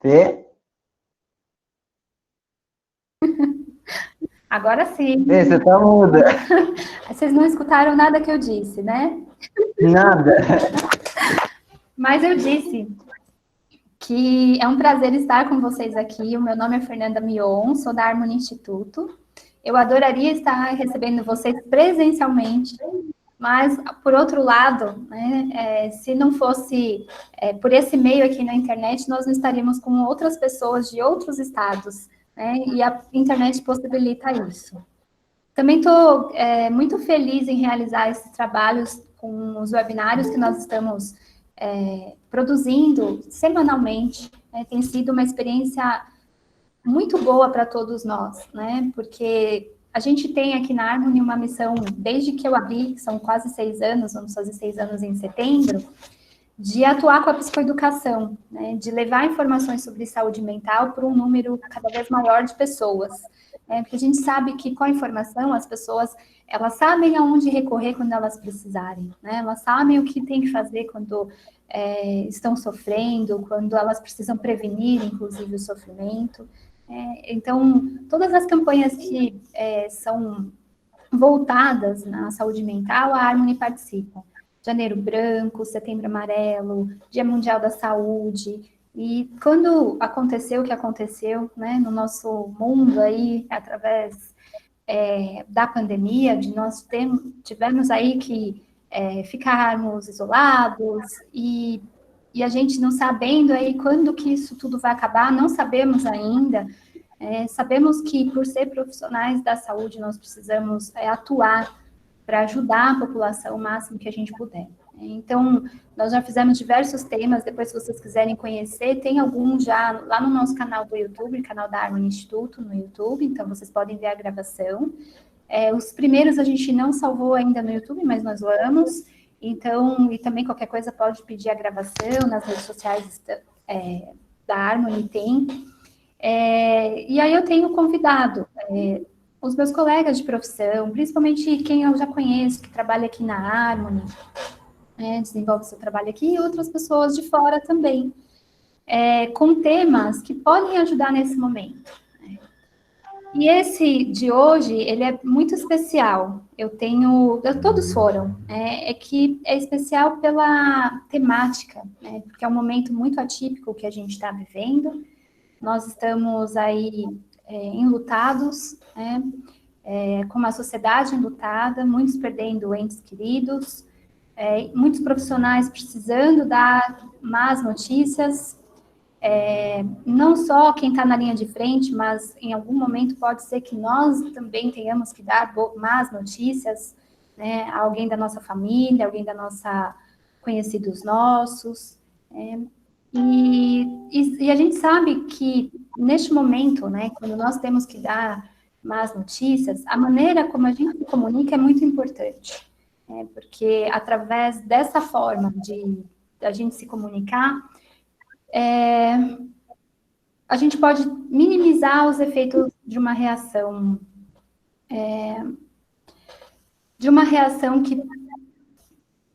Fê? Agora sim. Fê, você tá muda. Vocês não escutaram nada que eu disse, né? Nada. Mas eu disse que é um prazer estar com vocês aqui. O meu nome é Fernanda Mion, sou da Harmony Instituto. Eu adoraria estar recebendo vocês presencialmente, mas, por outro lado, né, se não fosse por esse meio aqui na internet, nós não estaríamos com outras pessoas de outros estados, né, e a internet possibilita isso. Também estou muito feliz em realizar esses trabalhos com os webinários que nós estamos produzindo semanalmente. Né? Tem sido uma experiência muito boa para todos nós, né? Porque a gente tem aqui na Harmony uma missão, desde que eu abri, que são quase 6 anos, vamos fazer 6 anos em setembro, de atuar com a psicoeducação, né? De levar informações sobre saúde mental para um número cada vez maior de pessoas. Porque a gente sabe que com a informação as pessoas elas sabem aonde recorrer quando elas precisarem, né? Elas sabem o que tem que fazer quando estão sofrendo, quando elas precisam prevenir, inclusive, o sofrimento. Então, todas as campanhas que são voltadas na saúde mental, a Harmony participa. Janeiro Branco, Setembro Amarelo, Dia Mundial da Saúde. E quando aconteceu o que aconteceu, né, no nosso mundo aí, através da pandemia, de nós tivemos aí que ficarmos isolados e a gente não sabendo aí quando que isso tudo vai acabar, não sabemos ainda. Sabemos que, por ser profissionais da saúde, nós precisamos atuar para ajudar a população o máximo que a gente puder. Então, nós já fizemos diversos temas, depois, se vocês quiserem conhecer, tem alguns já lá no nosso canal do YouTube, canal da Harmony Instituto no YouTube, então vocês podem ver a gravação. Os primeiros a gente não salvou ainda no YouTube, mas nós vamos. Então, e também qualquer coisa pode pedir a gravação nas redes sociais da Harmony, tem. E aí eu tenho convidado os meus colegas de profissão, principalmente quem eu já conheço, que trabalha aqui na Harmony, desenvolve seu trabalho aqui, e outras pessoas de fora também, com temas que podem ajudar nesse momento. E esse de hoje, ele é muito especial. Todos foram, que é especial pela temática, né, porque é um momento muito atípico que a gente está vivendo. Nós estamos aí enlutados, né, com uma sociedade enlutada, muitos perdendo entes queridos, muitos profissionais precisando dar más notícias, não só quem está na linha de frente, mas em algum momento pode ser que nós também tenhamos que dar más notícias, né, a alguém da nossa família, alguém da nossa conhecidos nossos, e a gente sabe que neste momento, né, quando nós temos que dar más notícias, a maneira como a gente se comunica é muito importante, porque através dessa forma de a gente se comunicar, a gente pode minimizar os efeitos de uma reação que,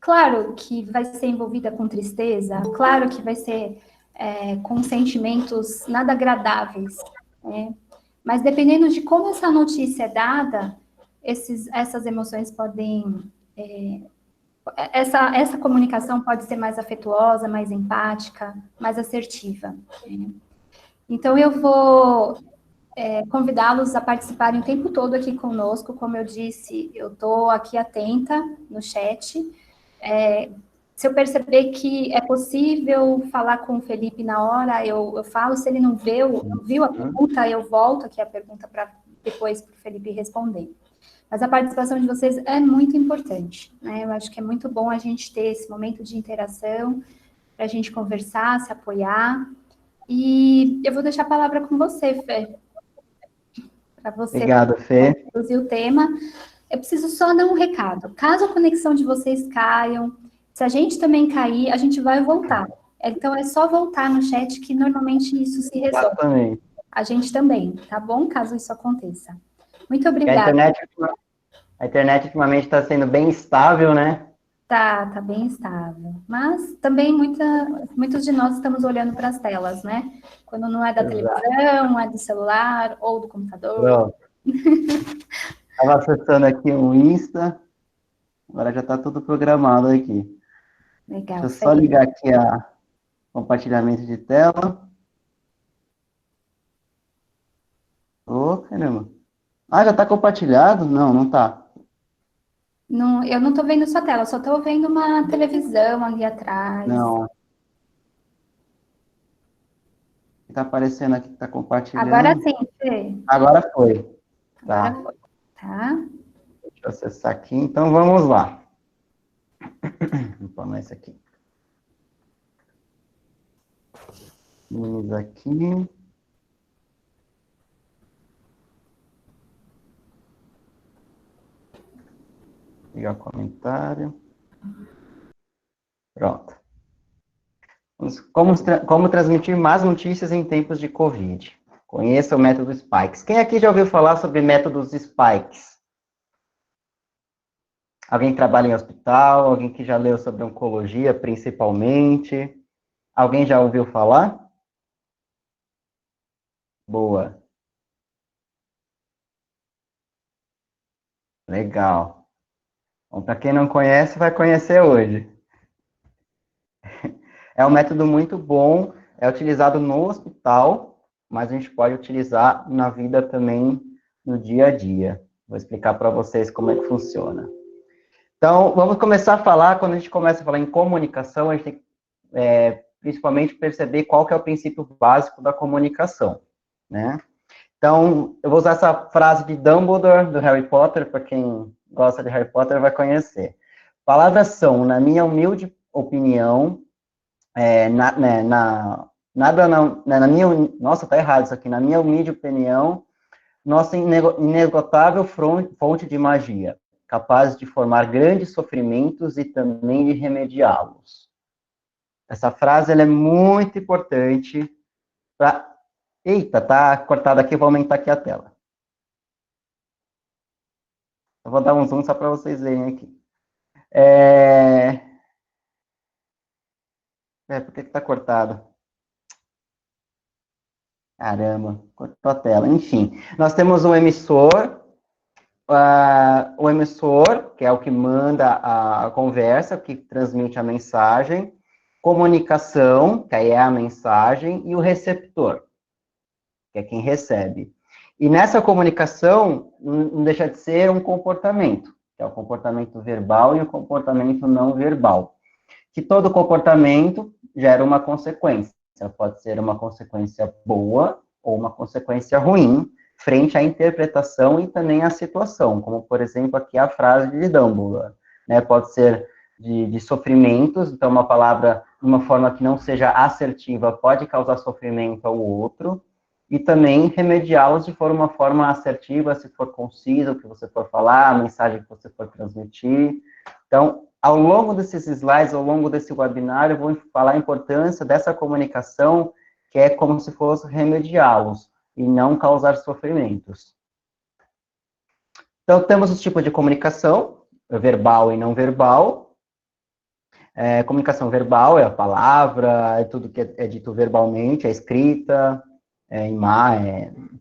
claro, que vai ser envolvida com tristeza, claro que vai ser com sentimentos nada agradáveis, né? Mas dependendo de como essa notícia é dada, essas emoções podem... essa comunicação pode ser mais afetuosa, mais empática, mais assertiva. Né? Então, eu vou convidá-los a participarem o tempo todo aqui conosco. Como eu disse, eu estou aqui atenta no chat. Se eu perceber que é possível falar com o Felipe na hora, eu falo. Se ele não viu a pergunta, eu volto aqui a pergunta para depois para o Felipe responder. Mas a participação de vocês é muito importante, né? Eu acho que é muito bom a gente ter esse momento de interação, para a gente conversar, se apoiar. E eu vou deixar a palavra com você, Fê, para você Obrigado, Fê. introduzir o tema. Eu preciso só dar um recado. Caso a conexão de vocês caiam, se a gente também cair, a gente vai voltar. Então, é só voltar no chat que normalmente isso se resolve. Exatamente. A gente também, tá bom? Caso isso aconteça. Muito A obrigada. internet ultimamente está sendo bem estável, né? Tá bem estável. Mas também muitos de nós estamos olhando para as telas, né? Quando não é da Exato. televisão, é do celular ou do computador. Pronto. Estava acessando aqui o Insta, agora já está tudo programado aqui. Deixa Legal, eu só feliz. ligar aqui a compartilhamento de tela. Ô, caramba. Ah, já está compartilhado? Não, não está. Não, eu não estou vendo sua tela, só estou vendo uma televisão ali atrás. Não. Está aparecendo aqui que está Agora compartilhando. sim, Fê. Agora foi. Agora Tá. foi, tá? Deixa eu acessar aqui. Então, vamos lá. Vou pôr esse aqui. Minimiza aqui. Ligar o comentário. Pronto. Como transmitir más notícias em tempos de Covid? Conheça o método Spikes. Quem aqui já ouviu falar sobre métodos Spikes? Alguém que trabalha em hospital? Alguém que já leu sobre oncologia, principalmente? Alguém já ouviu falar? Boa. Legal. Bom, para quem não conhece, vai conhecer hoje. É um método muito bom, é utilizado no hospital, mas a gente pode utilizar na vida também, no dia a dia. Vou explicar para vocês como é que funciona. Então, vamos começar a falar, quando a gente começa a falar em comunicação, a gente tem que, principalmente, perceber qual que é o princípio básico da comunicação, né? Então, eu vou usar essa frase de Dumbledore, do Harry Potter, para quem gosta de Harry Potter vai conhecer. Palavras são, na minha humilde opinião, na minha, nossa, tá errado isso aqui, na minha humilde opinião, nossa inesgotável fonte de magia, capaz de formar grandes sofrimentos e também de remediá-los. Essa frase, ela é muito importante para... Eita, tá cortado aqui, eu vou aumentar aqui a tela. Eu vou dar um zoom só para vocês verem aqui. Por que tá cortado? Caramba, cortou a tela. Enfim, nós temos um emissor, o emissor, que é o que manda a conversa, que transmite a mensagem, comunicação, que aí é a mensagem, e o receptor, que é quem recebe. E nessa comunicação, não deixa de ser um comportamento, que é o comportamento verbal e o comportamento não verbal. Que todo comportamento gera uma consequência. Pode ser uma consequência boa ou uma consequência ruim, frente à interpretação e também à situação, como, por exemplo, aqui a frase de Dumbledore, né? Pode ser de sofrimentos, então uma palavra, de uma forma que não seja assertiva, pode causar sofrimento ao outro, e também remediá-los de uma forma assertiva, se for conciso o que você for falar, a mensagem que você for transmitir. Então, ao longo desses slides, ao longo desse webinar, eu vou falar a importância dessa comunicação, que é como se fosse remediá-los, e não causar sofrimentos. Então, temos os tipos de comunicação, verbal e não verbal. Comunicação verbal é a palavra, é tudo que é dito verbalmente, é escrita,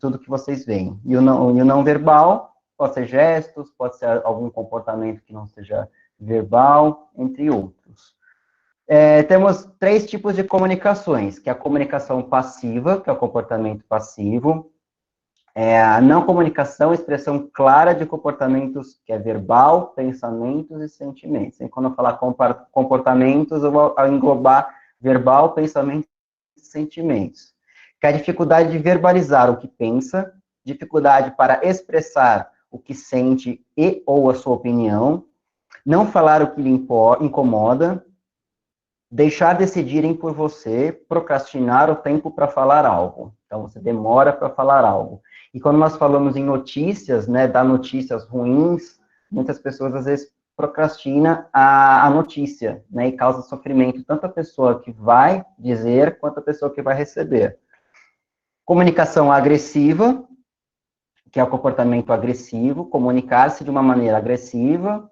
tudo que vocês veem. E o não verbal pode ser gestos, pode ser algum comportamento que não seja verbal, entre outros. Temos 3 tipos de comunicações, que é a comunicação passiva, que é o comportamento passivo, a não comunicação, expressão clara de comportamentos, que é verbal, pensamentos e sentimentos. E quando eu falar comportamentos, eu vou englobar verbal, pensamentos e sentimentos. Que é a dificuldade de verbalizar o que pensa, dificuldade para expressar o que sente e ou a sua opinião, não falar o que lhe incomoda, deixar decidirem por você, procrastinar o tempo para falar algo. Então, você demora para falar algo. E quando nós falamos em notícias, né, dar notícias ruins, muitas pessoas, às vezes, procrastinam a notícia, né, e causa sofrimento, tanto a pessoa que vai dizer, quanto a pessoa que vai receber. Comunicação agressiva, que é o comportamento agressivo, comunicar-se de uma maneira agressiva,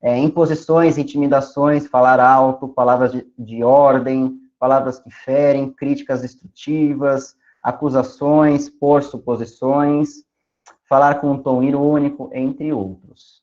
imposições, intimidações, falar alto, palavras de ordem, palavras que ferem, críticas destrutivas, acusações, pôr suposições, falar com um tom irônico, entre outros.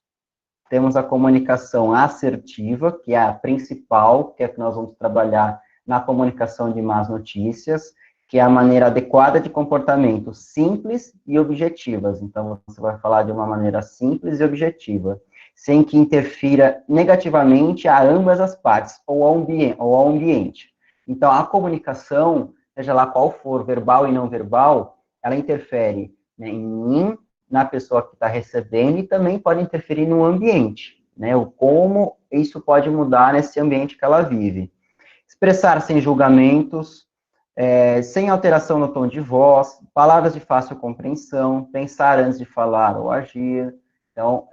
Temos a comunicação assertiva, que é a principal, que é que nós vamos trabalhar na comunicação de más notícias, que é a maneira adequada de comportamento simples e objetivas. Então, você vai falar de uma maneira simples e objetiva, sem que interfira negativamente a ambas as partes, ou ao ambiente. Então, a comunicação, seja lá qual for, verbal e não verbal, ela interfere, né, em mim, na pessoa que está recebendo, e também pode interferir no ambiente, né, o como isso pode mudar nesse ambiente que ela vive. Expressar sem julgamentos, sem alteração no tom de voz, palavras de fácil compreensão, pensar antes de falar ou agir, então,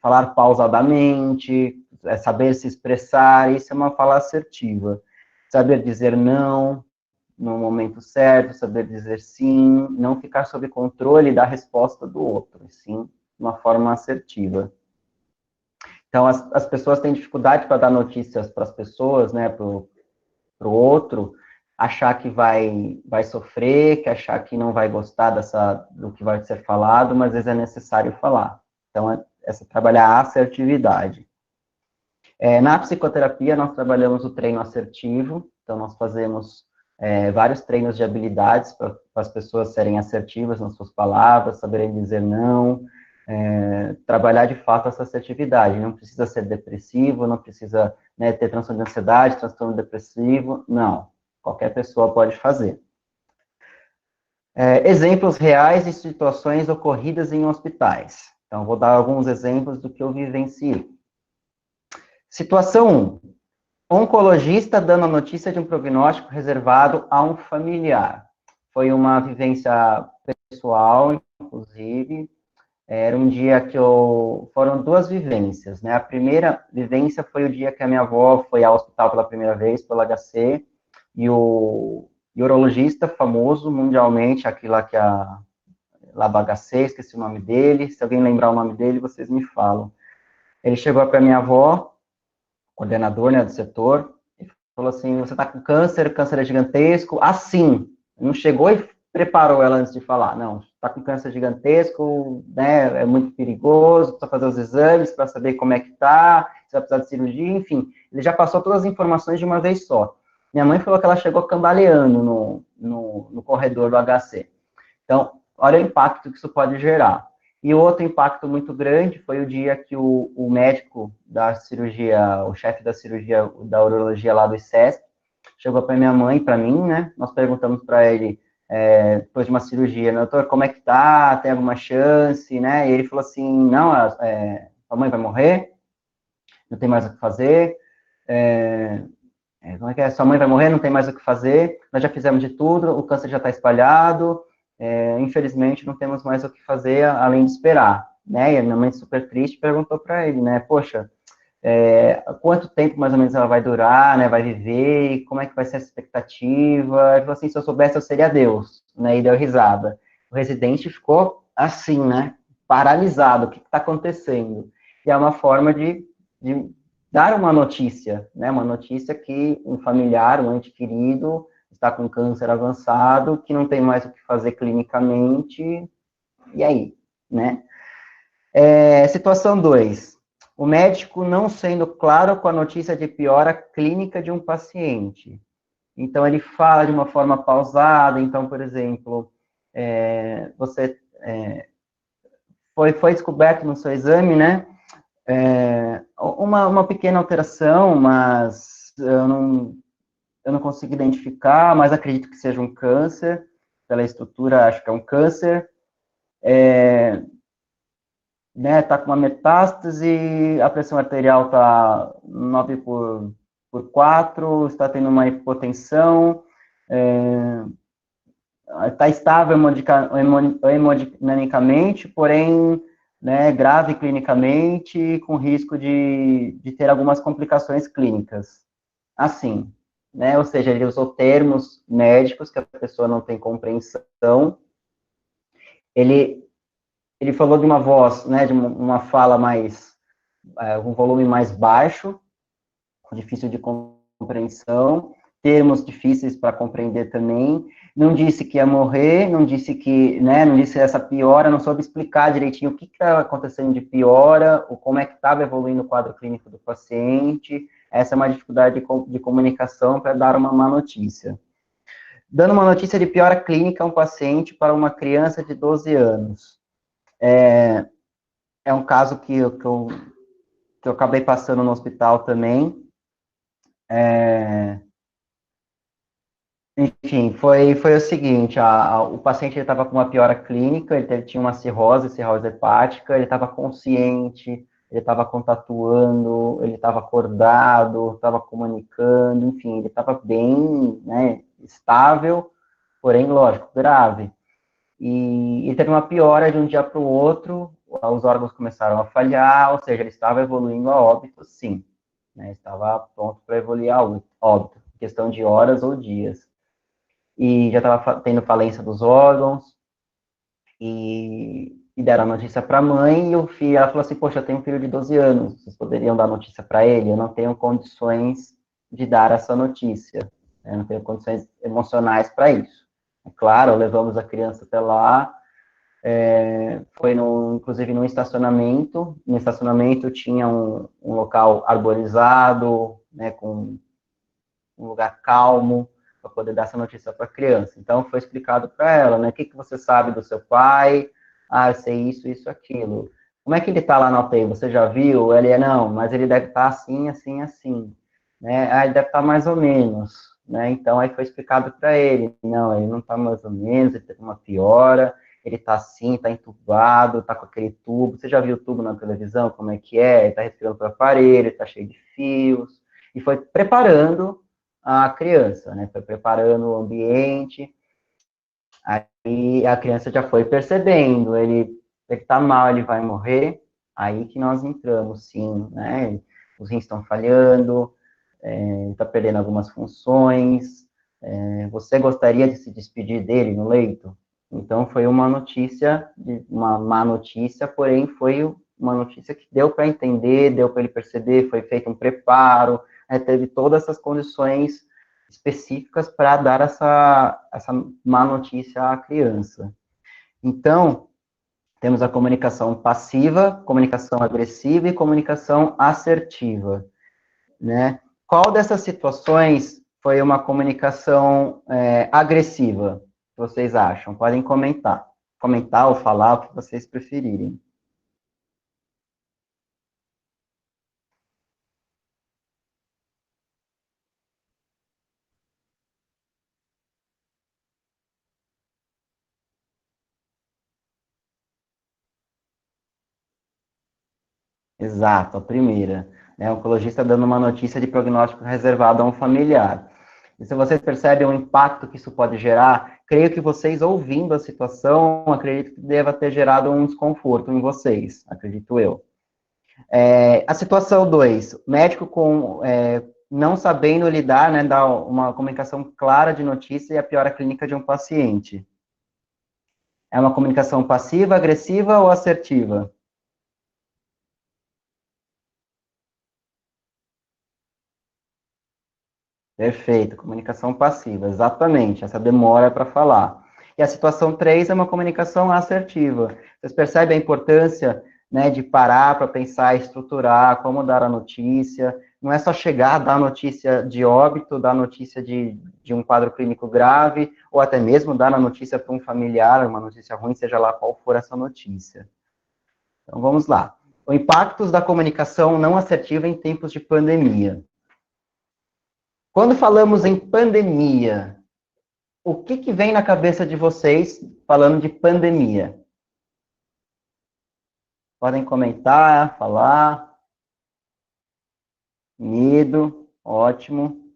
falar pausadamente, saber se expressar, isso é uma fala assertiva. Saber dizer não no momento certo, saber dizer sim, não ficar sob controle da resposta do outro, sim, de uma forma assertiva. Então, as pessoas têm dificuldade para dar notícias para as pessoas, né, para o outro, achar que vai sofrer, que achar que não vai gostar do que vai ser falado, mas às vezes é necessário falar. Então, trabalhar a assertividade. Na psicoterapia, nós trabalhamos o treino assertivo, então nós fazemos vários treinos de habilidades para as pessoas serem assertivas nas suas palavras, saberem dizer não, trabalhar de fato essa assertividade. Não precisa ser depressivo, não precisa, né, ter transtorno de ansiedade, transtorno depressivo, não. Qualquer pessoa pode fazer. Exemplos reais de situações ocorridas em hospitais. Então, vou dar alguns exemplos do que eu vivenciei. Situação 1. Oncologista dando a notícia de um prognóstico reservado a um familiar. Foi uma vivência pessoal, inclusive. Era um dia que foram duas vivências, né? A primeira vivência foi o dia que a minha avó foi ao hospital pela primeira vez, pelo HC, e o urologista famoso mundialmente, aqui lá que a HC, esqueci o nome dele, se alguém lembrar o nome dele, vocês me falam. Ele chegou para minha avó, coordenador, né, do setor, e falou assim, você está com câncer é gigantesco, assim, não chegou e preparou ela antes de falar, não, está com câncer gigantesco, né, é muito perigoso, precisa fazer os exames para saber como é que está, se vai precisar de cirurgia, enfim, ele já passou todas as informações de uma vez só. Minha mãe falou que ela chegou cambaleando no corredor do HC. Então, olha o impacto que isso pode gerar. E outro impacto muito grande foi o dia que o médico da cirurgia, o chefe da cirurgia da urologia lá do ICESP, chegou para minha mãe, para mim, né? Nós perguntamos para ele, depois de uma cirurgia, doutor, como é que tá? Tem alguma chance, né? E ele falou assim, não, a mãe vai morrer, não tem mais o que fazer, como é que é? Sua mãe vai morrer, não tem mais o que fazer, nós já fizemos de tudo, o câncer já está espalhado, infelizmente não temos mais o que fazer além de esperar, né? E a minha mãe, super triste, perguntou para ele, né? Poxa, quanto tempo mais ou menos ela vai durar, né? Vai viver, como é que vai ser essa expectativa? Ele falou assim, se eu soubesse, eu seria Deus, né? E deu risada. O residente ficou assim, né? Paralisado, o que está acontecendo? E é uma forma de dar uma notícia, né? Uma notícia que um familiar, um ente querido, está com câncer avançado, que não tem mais o que fazer clinicamente, e aí, né? Situação 2. O médico não sendo claro com a notícia de piora clínica de um paciente. Então, ele fala de uma forma pausada, então, por exemplo, você foi descoberto no seu exame, né? Uma pequena alteração, mas eu não consigo identificar, mas acredito que seja um câncer, pela estrutura, acho que é um câncer, né, tá com uma metástase, a pressão arterial tá 9 por 4, está tendo uma hipotensão, está estável hemodinamicamente, porém, né, grave clinicamente, com risco de ter algumas complicações clínicas. Assim, né, ou seja, ele usou termos médicos que a pessoa não tem compreensão, ele falou de uma voz, né, de uma fala mais um volume mais baixo, difícil de compreensão, termos difíceis para compreender também, não disse que ia morrer, não disse que, né, não disse essa piora, não soube explicar direitinho o que estava acontecendo de piora, ou como é que estava evoluindo o quadro clínico do paciente. Essa é uma dificuldade de comunicação para dar uma má notícia. Dando uma notícia de piora clínica a um paciente para uma criança de 12 anos. É um caso que eu acabei passando no hospital também. Enfim, foi o seguinte, o paciente estava com uma piora clínica, ele tinha uma cirrose hepática, ele estava consciente, ele estava contatuando, ele estava acordado, estava comunicando, enfim, ele estava bem, né, estável, porém, lógico, grave. E ele teve uma piora de um dia para o outro, os órgãos começaram a falhar, ou seja, ele estava evoluindo a óbito, sim, né, estava pronto para evoluir a óbito, questão de horas ou dias. E já estava tendo falência dos órgãos, e deram a notícia para a mãe, e o filho, ela falou assim, poxa, eu tenho um filho de 12 anos, vocês poderiam dar notícia para ele? Eu não tenho condições de dar essa notícia, né? Eu não tenho condições emocionais para isso. É claro, levamos a criança até lá, foi inclusive no estacionamento tinha um local arborizado, né, com um lugar calmo, para poder dar essa notícia para a criança. Então, foi explicado para ela, né, o que você sabe do seu pai? Ah, eu sei isso, isso, aquilo. Como é que ele está lá na UTI? Você já viu? Ele não, mas ele deve estar assim, assim, assim. Né? Ah, ele deve estar mais ou menos. Né? Então, aí foi explicado para ele, não, ele não está mais ou menos, ele teve uma piora, ele está assim, está entubado, está com aquele tubo. Você já viu o tubo na televisão? Como é que é? Ele está respirando pelo aparelho, está cheio de fios. E foi preparando a criança, né? Foi preparando o ambiente. Aí a criança já foi percebendo, ele tá mal, ele vai morrer. Aí que nós entramos, sim, né? Os rins estão falhando, ele está perdendo algumas funções. Você gostaria de se despedir dele no leito? Então foi uma notícia, uma má notícia, porém foi uma notícia que deu para entender, deu para ele perceber, foi feito um preparo, teve todas essas condições específicas para dar essa má notícia à criança. Então, temos a comunicação passiva, comunicação agressiva e comunicação assertiva, né? Qual dessas situações foi uma comunicação agressiva, vocês acham? Podem comentar ou falar o que vocês preferirem. Exato, a primeira. Né, o oncologista dando uma notícia de prognóstico reservado a um familiar. E se vocês percebem o impacto que isso pode gerar, creio que vocês, ouvindo a situação, acredito que deva ter gerado um desconforto em vocês, acredito eu. A situação 2, médico não sabendo lidar, né, dar uma comunicação clara de notícia e a piora clínica de um paciente. É uma comunicação passiva, agressiva ou assertiva? Perfeito, comunicação passiva, exatamente, essa demora para falar. E a situação 3 é uma comunicação assertiva. Vocês percebem a importância, né, de parar para pensar, estruturar, como dar a notícia. Não é só chegar, dar a notícia de óbito, dar a notícia de um quadro clínico grave, ou até mesmo dar a notícia para um familiar, uma notícia ruim, seja lá qual for essa notícia. Então, vamos lá. O impactos da comunicação não assertiva em tempos de pandemia. Quando falamos em pandemia, o que vem na cabeça de vocês falando de pandemia? Podem comentar, falar. Medo, ótimo.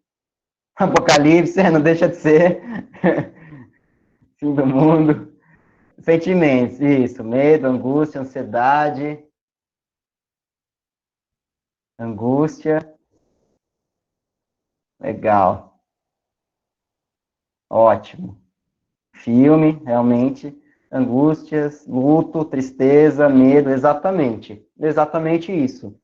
Apocalipse, não deixa de ser. Fim do mundo. Sentimentos, isso. Medo, angústia, ansiedade. Angústia. Legal. Ótimo. Filme, realmente. Angústias, luto, tristeza, medo, exatamente. Exatamente isso.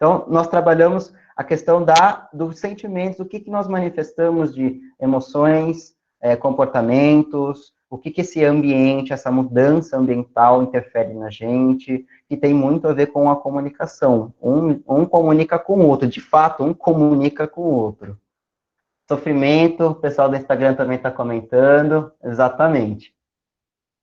Então, nós trabalhamos a questão dos sentimentos, o que nós manifestamos de emoções, comportamentos, o que esse ambiente, essa mudança ambiental interfere na gente, que tem muito a ver com a comunicação. Um comunica com o outro, de fato, um comunica com o outro. Sofrimento, o pessoal do Instagram também está comentando, exatamente.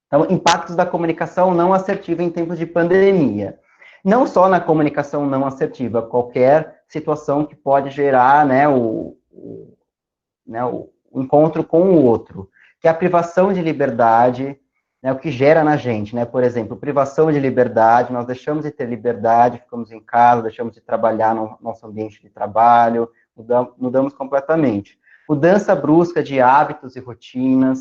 Então, impactos da comunicação não assertiva em tempos de pandemia. Não só na comunicação não assertiva, qualquer situação que pode gerar, né, o encontro com o outro, que é a privação de liberdade, né, o que gera na gente, né, por exemplo, privação de liberdade, nós deixamos de ter liberdade, ficamos em casa, deixamos de trabalhar no nosso ambiente de trabalho, mudamos completamente. Mudança brusca de hábitos e rotinas,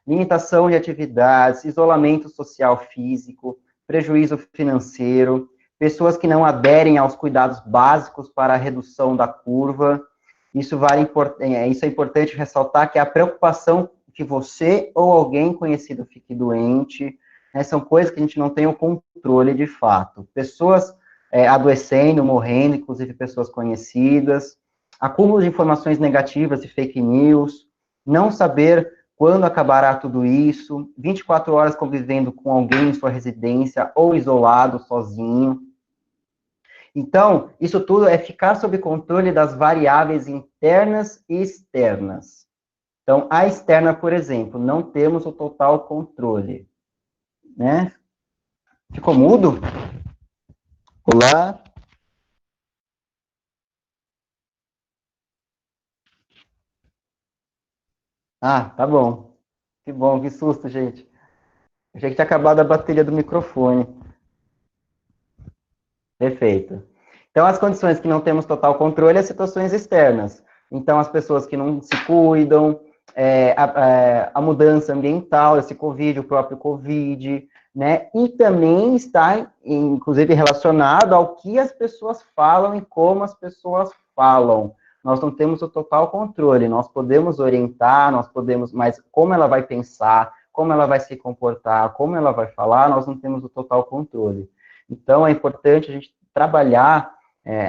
limitação de atividades, isolamento social físico, prejuízo financeiro, pessoas que não aderem aos cuidados básicos para a redução da curva. Isso é importante ressaltar que a preocupação que você ou alguém conhecido fique doente, né, são coisas que a gente não tem o controle de fato. Pessoas adoecendo, morrendo, inclusive pessoas conhecidas, acúmulo de informações negativas e fake news, não saber quando acabará tudo isso, 24 horas convivendo com alguém em sua residência ou isolado, sozinho. Então, isso tudo é ficar sob controle das variáveis internas e externas. Então, a externa, por exemplo, não temos o total controle, né? Ficou mudo? Olá? Ah, tá bom. Que bom, que susto, gente. Achei que tinha acabado a bateria do microfone. Perfeito. Então, as condições que não temos total controle, as situações externas. Então, as pessoas que não se cuidam, a mudança ambiental, esse Covid, o próprio Covid, né? E também está, inclusive, relacionado ao que as pessoas falam e como as pessoas falam. Nós não temos o total controle, nós podemos orientar, nós podemos, mas como ela vai pensar, como ela vai se comportar, como ela vai falar, nós não temos o total controle. Então, é importante a gente trabalhar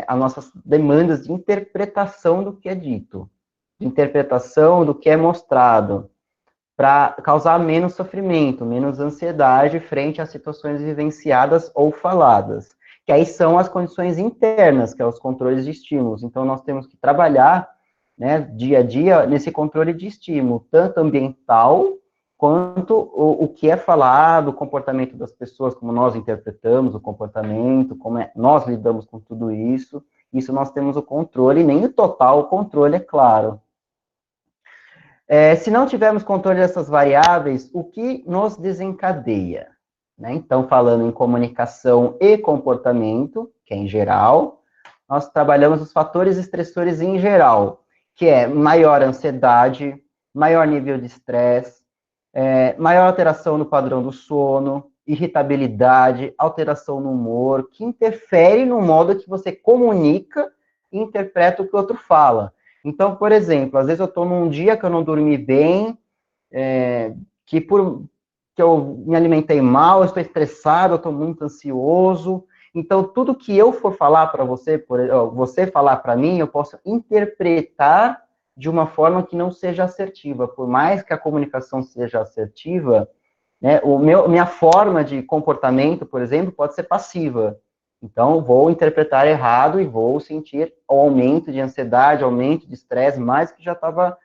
as nossas demandas de interpretação do que é dito, de interpretação do que é mostrado, para causar menos sofrimento, menos ansiedade frente às situações vivenciadas ou faladas, que aí são as condições internas, que são os controles de estímulos. Então, nós temos que trabalhar, né, dia a dia, nesse controle de estímulo, tanto ambiental, quanto o que é falado, o comportamento das pessoas, como nós interpretamos o comportamento, nós lidamos com tudo isso nós temos o controle, nem o total controle, é claro. Se não tivermos controle dessas variáveis, o que nos desencadeia? Né? Então, falando em comunicação e comportamento, que é em geral, nós trabalhamos os fatores estressores em geral, que é maior ansiedade, maior nível de estresse, maior alteração no padrão do sono, irritabilidade, alteração no humor, que interfere no modo que você comunica e interpreta o que o outro fala. Então, por exemplo, às vezes eu estou num dia que eu não dormi bem, que eu me alimentei mal, eu estou estressado, eu estou muito ansioso. Então, tudo que eu for falar para você, você falar para mim, eu posso interpretar de uma forma que não seja assertiva. Por mais que a comunicação seja assertiva, né, minha forma de comportamento, por exemplo, pode ser passiva. Então, vou interpretar errado e vou sentir o aumento de ansiedade, aumento de estresse, mais que já estava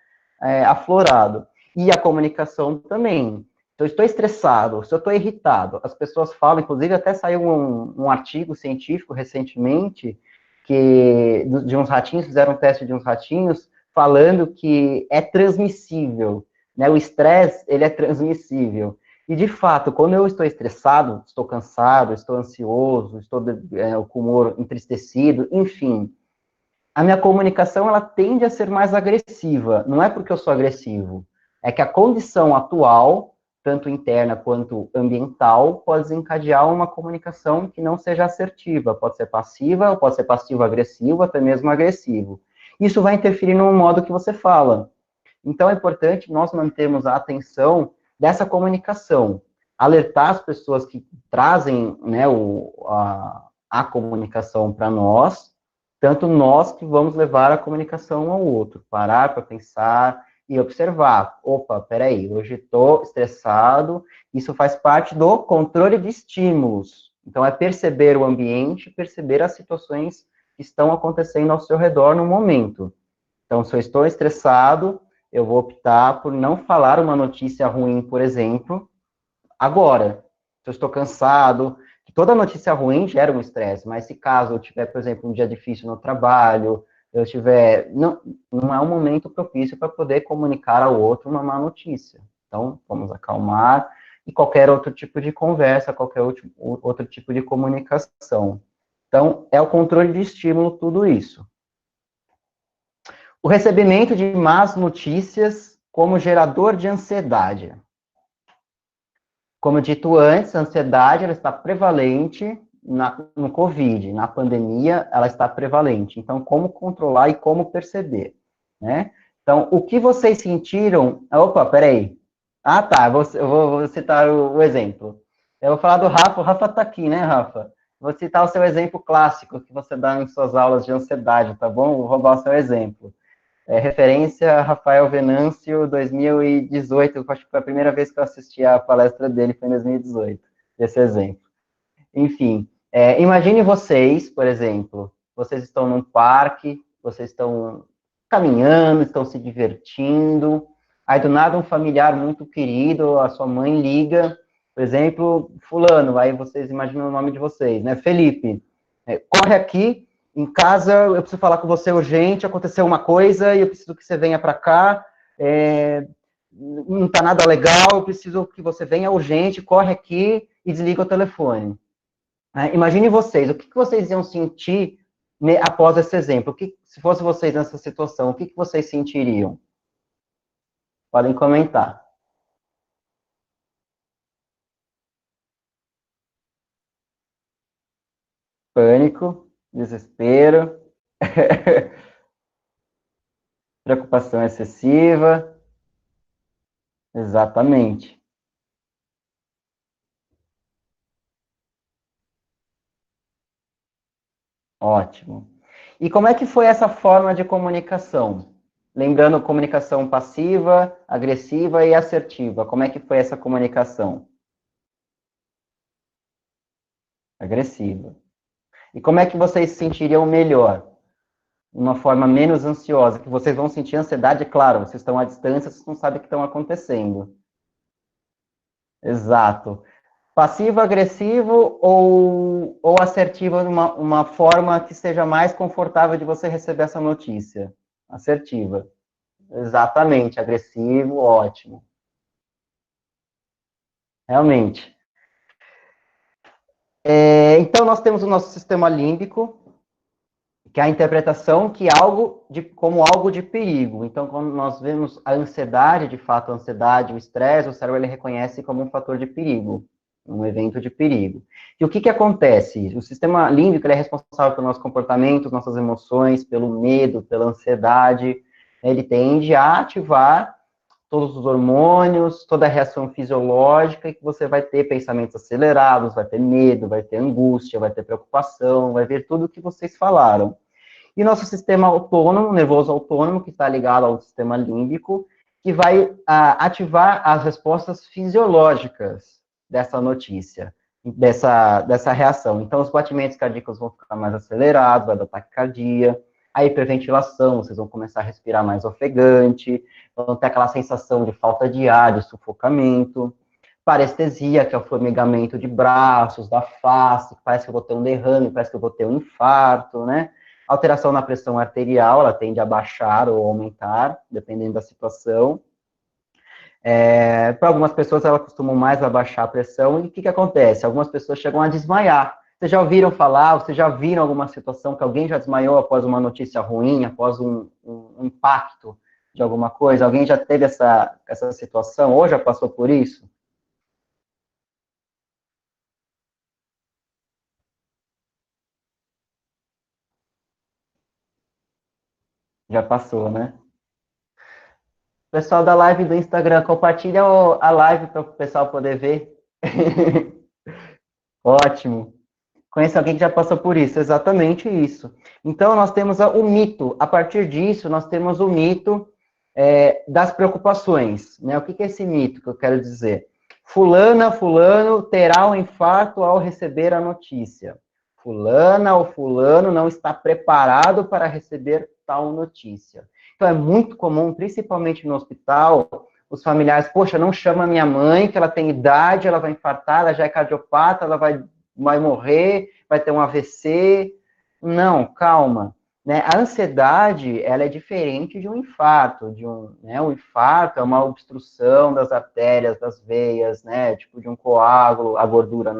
aflorado. E a comunicação também. Então, eu estou estressado, se eu estou irritado, as pessoas falam, inclusive até saiu um artigo científico recentemente, de uns ratinhos, fizeram um teste de uns ratinhos, falando que é transmissível, né? O estresse, ele é transmissível. E, de fato, quando eu estou estressado, estou cansado, estou ansioso, estou com o humor entristecido, enfim, a minha comunicação, ela tende a ser mais agressiva. Não é porque eu sou agressivo, é que a condição atual, tanto interna quanto ambiental, pode desencadear uma comunicação que não seja assertiva. Pode ser passiva, ou pode ser passivo-agressivo, até mesmo agressivo. Isso vai interferir no modo que você fala. Então, é importante nós mantermos a atenção dessa comunicação, alertar as pessoas que trazem, né, a comunicação para nós, tanto nós que vamos levar a comunicação ao outro, parar para pensar e observar. Opa, peraí, hoje estou estressado, isso faz parte do controle de estímulos. Então, é perceber o ambiente, perceber as situações que estão acontecendo ao seu redor no momento. Então, se eu estou estressado, eu vou optar por não falar uma notícia ruim, por exemplo, agora. Se eu estou cansado, que toda notícia ruim gera um estresse, mas se caso eu tiver, por exemplo, um dia difícil no trabalho, eu tiver, não é um momento propício para poder comunicar ao outro uma má notícia. Então, vamos acalmar e qualquer outro tipo de conversa, qualquer outro tipo de comunicação. Então, é o controle de estímulo tudo isso. O recebimento de más notícias como gerador de ansiedade. Como dito antes, a ansiedade ela está prevalente no Covid, na pandemia, ela está prevalente. Então, como controlar e como perceber, né? Então, o que vocês sentiram... Opa, peraí. Ah, tá, vou citar o exemplo. Eu vou falar do Rafa, o Rafa está aqui, né, Rafa? Vou citar o seu exemplo clássico que você dá em suas aulas de ansiedade, tá bom? Vou roubar o seu exemplo. Referência Rafael Venâncio, 2018, acho que foi a primeira vez que eu assisti a palestra dele, foi em 2018, esse exemplo. Enfim, imagine vocês, por exemplo, vocês estão num parque, vocês estão caminhando, estão se divertindo, aí do nada um familiar muito querido, a sua mãe liga, por exemplo, fulano, aí vocês imaginam o nome de vocês, né, Felipe, corre aqui, em casa, eu preciso falar com você urgente, aconteceu uma coisa e eu preciso que você venha para cá, não está nada legal, eu preciso que você venha urgente, corre aqui e desliga o telefone. Imagine vocês, o que vocês iam sentir após esse exemplo? Se fosse vocês nessa situação, o que vocês sentiriam? Podem comentar. Pânico, desespero, preocupação excessiva. Exatamente. Ótimo. E como é que foi essa forma de comunicação? Lembrando, comunicação passiva, agressiva e assertiva. Como é que foi essa comunicação? Agressiva. E como é que vocês se sentiriam melhor? Uma forma menos ansiosa, que vocês vão sentir ansiedade, claro, vocês estão à distância, vocês não sabem o que estão acontecendo. Exato. Passivo, agressivo ou assertivo, uma forma que seja mais confortável de você receber essa notícia? Assertiva. Exatamente, agressivo, ótimo. Realmente. Então, nós temos o nosso sistema límbico, que é a interpretação como algo de perigo. Então, quando nós vemos a ansiedade, de fato, a ansiedade, o estresse, o cérebro ele reconhece como um fator de perigo, um evento de perigo. E o que acontece? O sistema límbico ele é responsável pelo nosso comportamento, nossas emoções, pelo medo, pela ansiedade. Ele tende a ativar todos os hormônios, toda a reação fisiológica, e que você vai ter pensamentos acelerados, vai ter medo, vai ter angústia, vai ter preocupação, vai ver tudo o que vocês falaram. E nosso sistema autônomo, nervoso autônomo, que está ligado ao sistema límbico, que vai ativar as respostas fisiológicas dessa notícia, dessa reação. Então, os batimentos cardíacos vão ficar mais acelerados, vai dar taquicardia, a hiperventilação, vocês vão começar a respirar mais ofegante, vão ter aquela sensação de falta de ar, de sufocamento, parestesia, que é o formigamento de braços, da face, parece que eu vou ter um derrame, parece que eu vou ter um infarto, né? Alteração na pressão arterial, ela tende a baixar ou aumentar, dependendo da situação. Para algumas pessoas, elas costumam mais abaixar a pressão, e o que acontece? Algumas pessoas chegam a desmaiar. Vocês já ouviram falar, vocês já viram alguma situação que alguém já desmaiou após uma notícia ruim, após um impacto de alguma coisa? Alguém já teve essa situação, ou já passou por isso? Já passou, né? Pessoal da live do Instagram, compartilha a live para o pessoal poder ver. Ótimo. Conheço alguém que já passou por isso, exatamente isso. Então, nós temos o mito. A partir disso, nós temos o mito das preocupações. Né? O que é esse mito que eu quero dizer? Fulana, fulano terá um infarto ao receber a notícia. Fulana ou fulano não está preparado para receber tal notícia. Então, é muito comum, principalmente no hospital, os familiares, poxa, não chama minha mãe, que ela tem idade, ela vai infartar, ela já é cardiopata, ela vai morrer, vai ter um AVC. Não, calma. Né? A ansiedade, ela é diferente de um infarto. Né? Um infarto é uma obstrução das artérias, das veias, né? Tipo de um coágulo, a gordura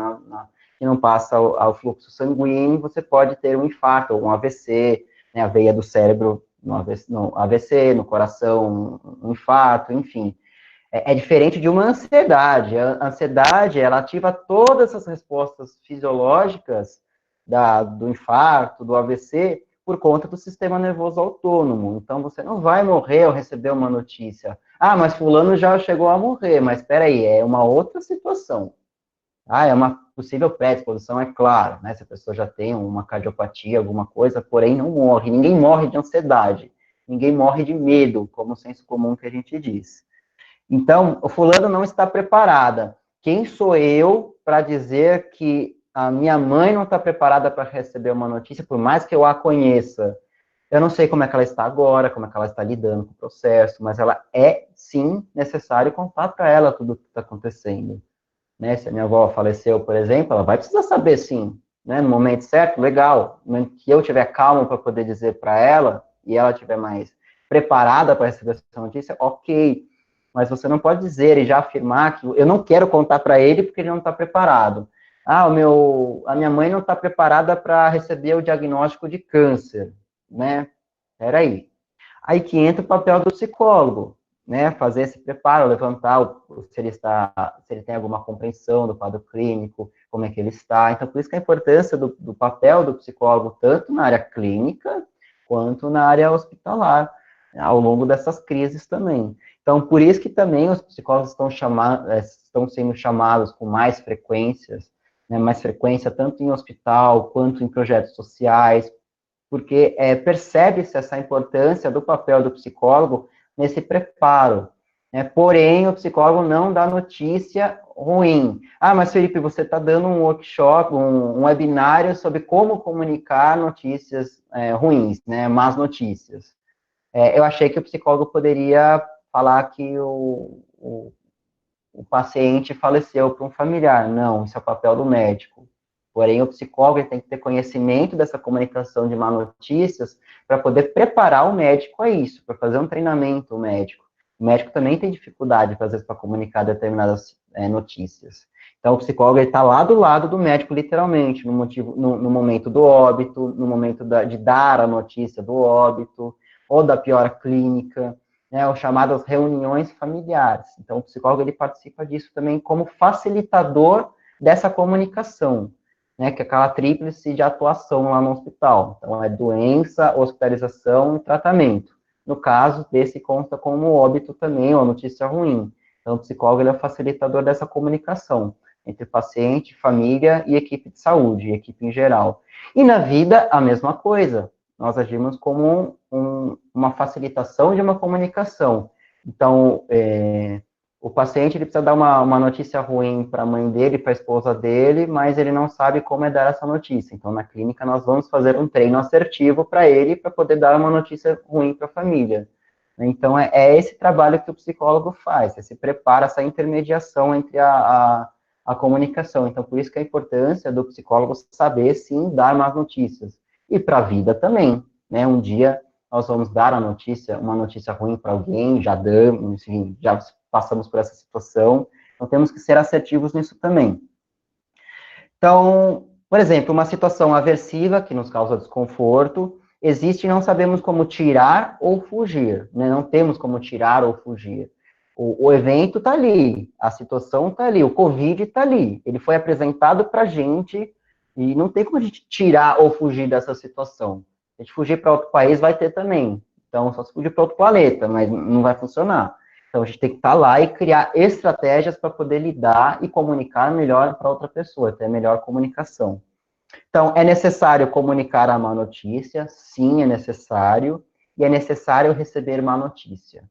que não passa ao fluxo sanguíneo, você pode ter um infarto, ou um AVC, né? A veia do cérebro no AVC, no coração, um infarto, enfim. É diferente de uma ansiedade. A ansiedade, ela ativa todas as respostas fisiológicas do infarto, do AVC, por conta do sistema nervoso autônomo. Então, você não vai morrer ao receber uma notícia. Ah, mas fulano já chegou a morrer. Mas espera aí, é uma outra situação. Ah, é uma possível predisposição, é claro, né? Se a pessoa já tem uma cardiopatia, alguma coisa, porém não morre. Ninguém morre de ansiedade. Ninguém morre de medo, como o senso comum que a gente diz. Então, o fulano não está preparada. Quem sou eu para dizer que a minha mãe não está preparada para receber uma notícia, por mais que eu a conheça? Eu não sei como é que ela está agora, como é que ela está lidando com o processo, mas ela é, sim, necessário contar para ela tudo o que está acontecendo. Né? Se a minha avó faleceu, por exemplo, ela vai precisar saber, sim. Né? No momento certo, legal. No momento que eu tiver calmo para poder dizer para ela, e ela estiver mais preparada para receber essa notícia, ok. Mas você não pode dizer e já afirmar que eu não quero contar para ele porque ele não está preparado. Ah, a minha mãe não está preparada para receber o diagnóstico de câncer, né? Peraí. Aí que entra o papel do psicólogo, né? Fazer esse preparo, levantar se ele tem alguma compreensão do quadro clínico, como é que ele está. Então, por isso que a importância do papel do psicólogo, tanto na área clínica, quanto na área hospitalar, ao longo dessas crises também. Então, por isso que também os psicólogos estão sendo chamados com mais frequências, né, mais frequência tanto em hospital, quanto em projetos sociais, porque percebe-se essa importância do papel do psicólogo nesse preparo. Né? Porém, o psicólogo não dá notícia ruim. Ah, mas Felipe, você está dando um workshop, um webinário sobre como comunicar notícias ruins, né, más notícias. Eu achei que o psicólogo poderia falar que o paciente faleceu por um familiar. Não, isso é o papel do médico. Porém, o psicólogo tem que ter conhecimento dessa comunicação de má notícias para poder preparar o médico a isso, para fazer um treinamento médico. O médico também tem dificuldade, às vezes, para comunicar determinadas notícias. Então, o psicólogo está lá do lado do médico, literalmente, no momento do óbito, no momento de dar a notícia do óbito, ou da piora clínica, né, ou chamadas reuniões familiares. Então, o psicólogo ele participa disso também como facilitador dessa comunicação, né, que é aquela tríplice de atuação lá no hospital. Então, é doença, hospitalização e tratamento. No caso, desse consta como óbito também, ou notícia ruim. Então, o psicólogo ele é o facilitador dessa comunicação entre paciente, família e equipe de saúde, equipe em geral. E na vida, a mesma coisa. Nós agimos como uma facilitação de uma comunicação. Então, o paciente ele precisa dar uma notícia ruim para a mãe dele, para a esposa dele, mas ele não sabe como é dar essa notícia. Então, na clínica, nós vamos fazer um treino assertivo para ele, para poder dar uma notícia ruim para a família. Então, é esse trabalho que o psicólogo faz, se prepara essa intermediação entre a comunicação. Então, por isso que a importância do psicólogo saber, sim, dar más notícias. E para a vida também, né? Um dia nós vamos dar uma notícia ruim para alguém, já damos, enfim, já passamos por essa situação, então temos que ser assertivos nisso também. Então, por exemplo, uma situação aversiva que nos causa desconforto, existe e não sabemos como tirar ou fugir, né? Não temos como tirar ou fugir. O evento está ali, a situação está ali, o Covid está ali, ele foi apresentado para a gente e não tem como a gente tirar ou fugir dessa situação. Se a gente fugir para outro país, vai ter também. Então, só se fugir para outro planeta, mas não vai funcionar. Então, a gente tem que estar lá e criar estratégias para poder lidar e comunicar melhor para outra pessoa, ter melhor comunicação. Então, é necessário comunicar a má notícia? Sim, é necessário. E é necessário receber má notícia.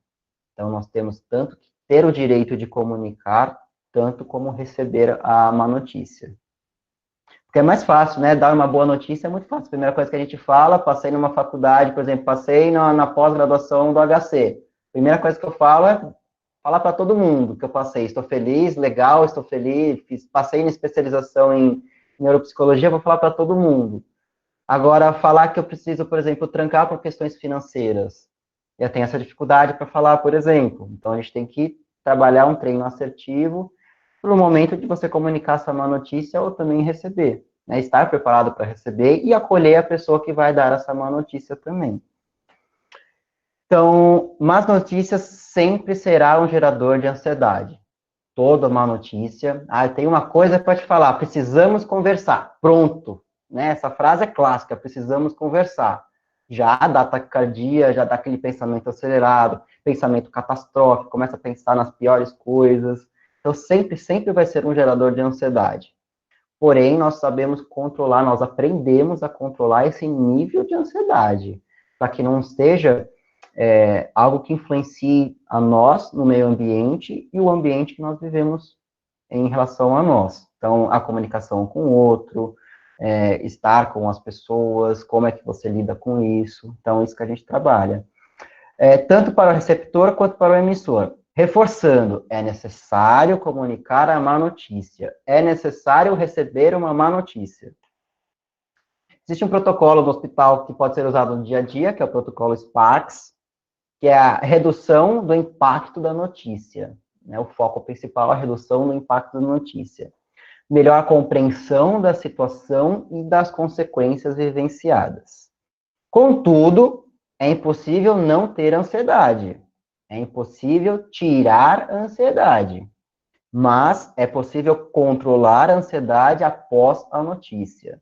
Então, nós temos tanto que ter o direito de comunicar, tanto como receber a má notícia. Porque é mais fácil, né? Dar uma boa notícia é muito fácil. A primeira coisa que a gente fala, passei numa faculdade, por exemplo, passei na pós-graduação do HC. A primeira coisa que eu falo é falar para todo mundo que eu passei. Estou feliz, legal, estou feliz, passei na especialização em neuropsicologia, vou falar para todo mundo. Agora, falar que eu preciso, por exemplo, trancar por questões financeiras. Eu tenho essa dificuldade para falar, por exemplo. Então, a gente tem que trabalhar um treino assertivo para o momento de você comunicar essa má notícia ou também receber. Né? Estar preparado para receber e acolher a pessoa que vai dar essa má notícia também. Então, más notícias sempre será um gerador de ansiedade. Toda má notícia. Ah, tem uma coisa para te falar, precisamos conversar. Pronto. Né? Essa frase é clássica, precisamos conversar. Já dá taquicardia, já dá aquele pensamento acelerado, pensamento catastrófico, começa a pensar nas piores coisas. Então, sempre vai ser um gerador de ansiedade. Porém, nós sabemos controlar, nós aprendemos a controlar esse nível de ansiedade, para que não seja algo que influencie a nós no meio ambiente e o ambiente que nós vivemos em relação a nós. Então, a comunicação com o outro, estar com as pessoas, como é que você lida com isso. Então, isso que a gente trabalha. Tanto para o receptor quanto para o emissor. Reforçando, é necessário comunicar a má notícia. É necessário receber uma má notícia. Existe um protocolo no hospital que pode ser usado no dia a dia, que é o protocolo SPARCS, que é a redução do impacto da notícia. Né? O foco principal é a redução do impacto da notícia. Melhor compreensão da situação e das consequências vivenciadas. Contudo, é impossível não ter ansiedade. É impossível tirar a ansiedade. Mas é possível controlar a ansiedade após a notícia.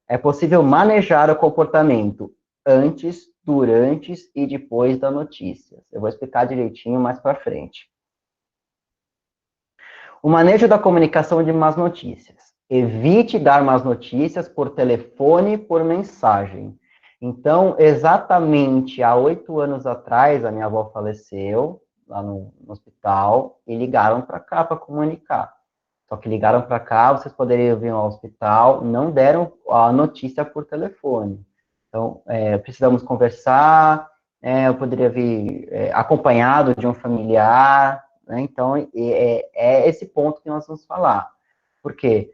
É possível manejar o comportamento antes, durante e depois da notícia. Eu vou explicar direitinho mais para frente. O manejo da comunicação de más notícias. Evite dar más notícias por telefone e por mensagem. Então, exatamente há 8 anos atrás, a minha avó faleceu lá no hospital e ligaram para cá para comunicar. Só que ligaram para cá, vocês poderiam vir ao hospital, não deram a notícia por telefone. Então, precisamos conversar, eu poderia vir acompanhado de um familiar, né? Então, é esse ponto que nós vamos falar. Por quê?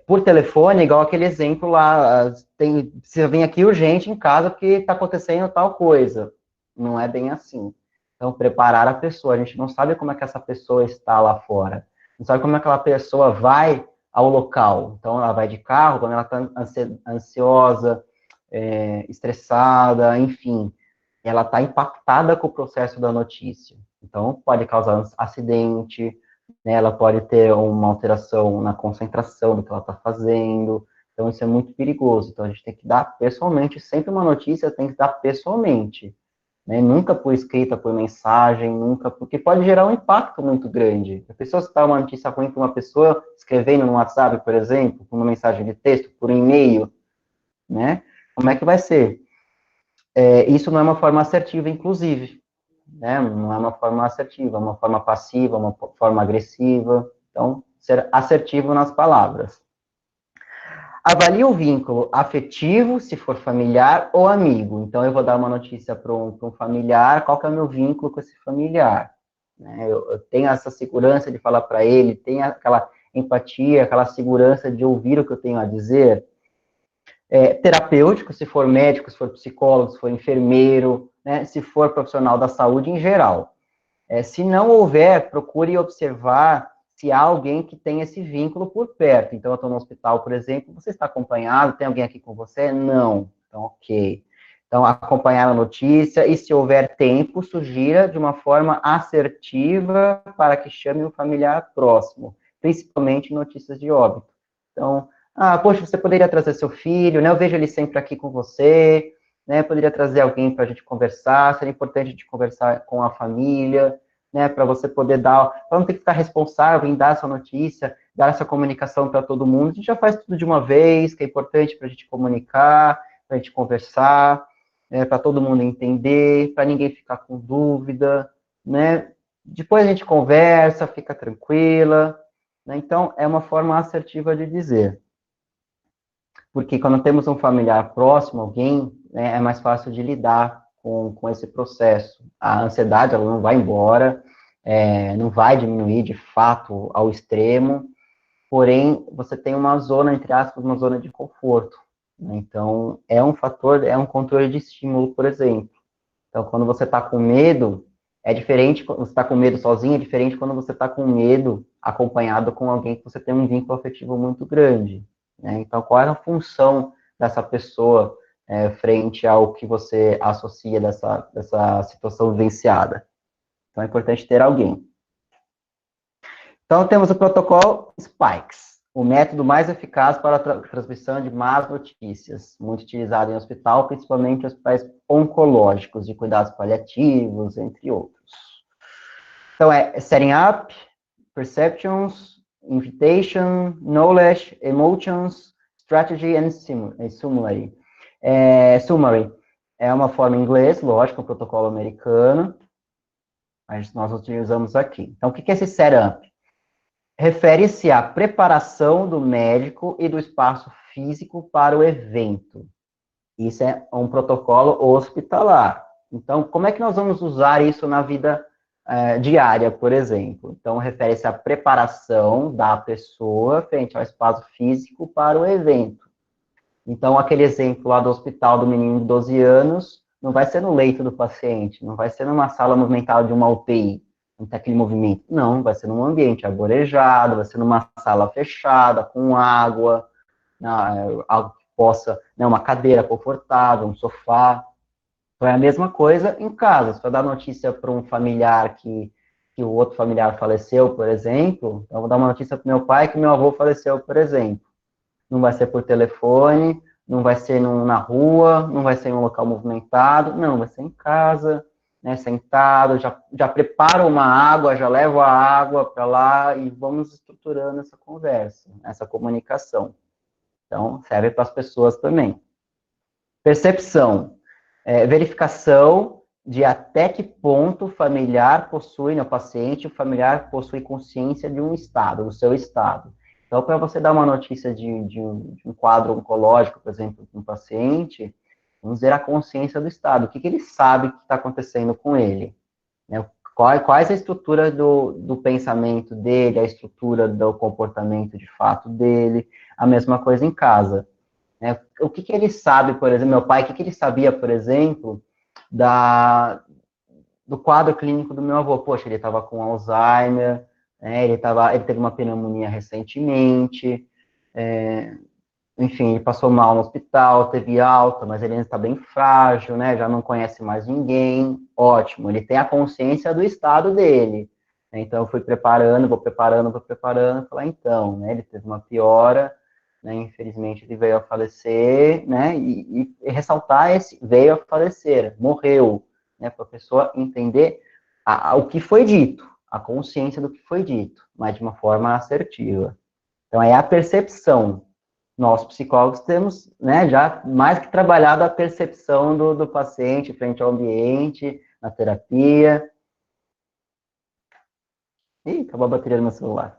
Por telefone, igual aquele exemplo lá, precisa vir aqui urgente em casa porque está acontecendo tal coisa. Não é bem assim. Então, preparar a pessoa. A gente não sabe como é que essa pessoa está lá fora. Não sabe como é que aquela pessoa vai ao local. Então, ela vai de carro, quando ela está ansiosa, estressada, enfim. Ela está impactada com o processo da notícia. Então, pode causar acidente, né, ela pode ter uma alteração na concentração do que ela está fazendo, então isso é muito perigoso. Então a gente tem que dar pessoalmente, sempre uma notícia tem que dar pessoalmente, né, nunca por escrita, por mensagem, nunca, porque pode gerar um impacto muito grande. A pessoa citar uma notícia ruim para uma pessoa, escrevendo no WhatsApp, por exemplo, por uma mensagem de texto, por e-mail, né, como é que vai ser? Isso não é uma forma assertiva, inclusive. Né? Não é uma forma assertiva, é uma forma passiva, uma forma agressiva. Então, ser assertivo nas palavras. Avalie o vínculo afetivo, se for familiar ou amigo. Então, eu vou dar uma notícia para um familiar, qual que é o meu vínculo com esse familiar? Né? Eu tenho essa segurança de falar para ele, tenho aquela empatia, aquela segurança de ouvir o que eu tenho a dizer. Terapêutico, se for médico, se for psicólogo, se for enfermeiro, né, se for profissional da saúde em geral. Se não houver, procure observar se há alguém que tem esse vínculo por perto. Então, eu estou no hospital, por exemplo, você está acompanhado, tem alguém aqui com você? Não. Então, ok. Então, acompanhar a notícia e, se houver tempo, sugira de uma forma assertiva para que chame um familiar próximo, principalmente notícias de óbito. Então, poxa, você poderia trazer seu filho, né? Eu vejo ele sempre aqui com você, né? Poderia trazer alguém para a gente conversar, seria importante a gente conversar com a família, né, para você poder dar, para não ter que ficar responsável em dar essa notícia, dar essa comunicação para todo mundo, a gente já faz tudo de uma vez, que é importante para a gente comunicar, para a gente conversar, para todo mundo entender, para ninguém ficar com dúvida, né, depois a gente conversa, fica tranquila, né, então é uma forma assertiva de dizer. Porque quando temos um familiar próximo, alguém, né, é mais fácil de lidar com esse processo. A ansiedade, ela não vai embora, não vai diminuir de fato ao extremo, porém, você tem uma zona, entre aspas, uma zona de conforto. Né? Então, é um fator, é um controle de estímulo, por exemplo. Então, quando você está com medo, é diferente, quando você está com medo sozinho, é diferente quando você está com medo acompanhado com alguém que você tem um vínculo afetivo muito grande. Né? Então, qual é a função dessa pessoa frente ao que você associa dessa situação vivenciada? Então, é importante ter alguém. Então, temos o protocolo SPIKES, o método mais eficaz para a transmissão de más notícias, muito utilizado em hospital, principalmente em hospitais oncológicos, de cuidados paliativos, entre outros. Então, setting up, perceptions, invitation, knowledge, emotions, strategy and summary. Summary é uma forma em inglês, lógico, um protocolo americano, mas nós utilizamos aqui. Então, o que é esse setup? Refere-se à preparação do médico e do espaço físico para o evento. Isso é um protocolo hospitalar. Então, como é que nós vamos usar isso na vida diária, por exemplo? Então, refere-se à preparação da pessoa frente ao espaço físico para o evento. Então, aquele exemplo lá do hospital do menino de 12 anos, não vai ser no leito do paciente, não vai ser numa sala movimentada de uma UTI, não tem aquele movimento. Não, vai ser num ambiente arborejado, vai ser numa sala fechada, com água, algo que possa, né, uma cadeira confortável, um sofá. Então é a mesma coisa em casa. Se eu dar notícia para um familiar que o outro familiar faleceu, por exemplo, então eu vou dar uma notícia para meu pai que meu avô faleceu, por exemplo. Não vai ser por telefone, não vai ser na rua, não vai ser em um local movimentado, não, vai ser em casa, né, sentado, já preparo uma água, já levo a água para lá e vamos estruturando essa conversa, essa comunicação. Então, serve para as pessoas também. Percepção, verificação de até que ponto o familiar possui, né, o paciente, o familiar possui consciência de um estado, do seu estado. Então, para você dar uma notícia de um quadro oncológico, por exemplo, de um paciente, vamos dizer a consciência do estado, o que ele sabe que está acontecendo com ele, né? Quais a estrutura do pensamento dele, a estrutura do comportamento de fato dele, a mesma coisa em casa. Né? O que ele sabe, por exemplo, meu pai, o que ele sabia, por exemplo, do quadro clínico do meu avô? Poxa, ele estava com Alzheimer, né? Ele teve uma pneumonia recentemente, enfim, ele passou mal no hospital, teve alta, mas ele ainda está bem frágil, né? Já não conhece mais ninguém. Ótimo, ele tem a consciência do estado dele. Então, eu fui preparando, vou preparando, falar, então, né? Ele teve uma piora, né? Infelizmente, ele veio a falecer, né? E ressaltar esse veio a falecer, morreu, né? Para a pessoa entender o que foi dito, a consciência do que foi dito, mas de uma forma assertiva. Então, é a percepção. Nós, psicólogos, temos, né, já mais que trabalhado a percepção do paciente frente ao ambiente, na terapia. Ih, acabou a bateria do meu celular.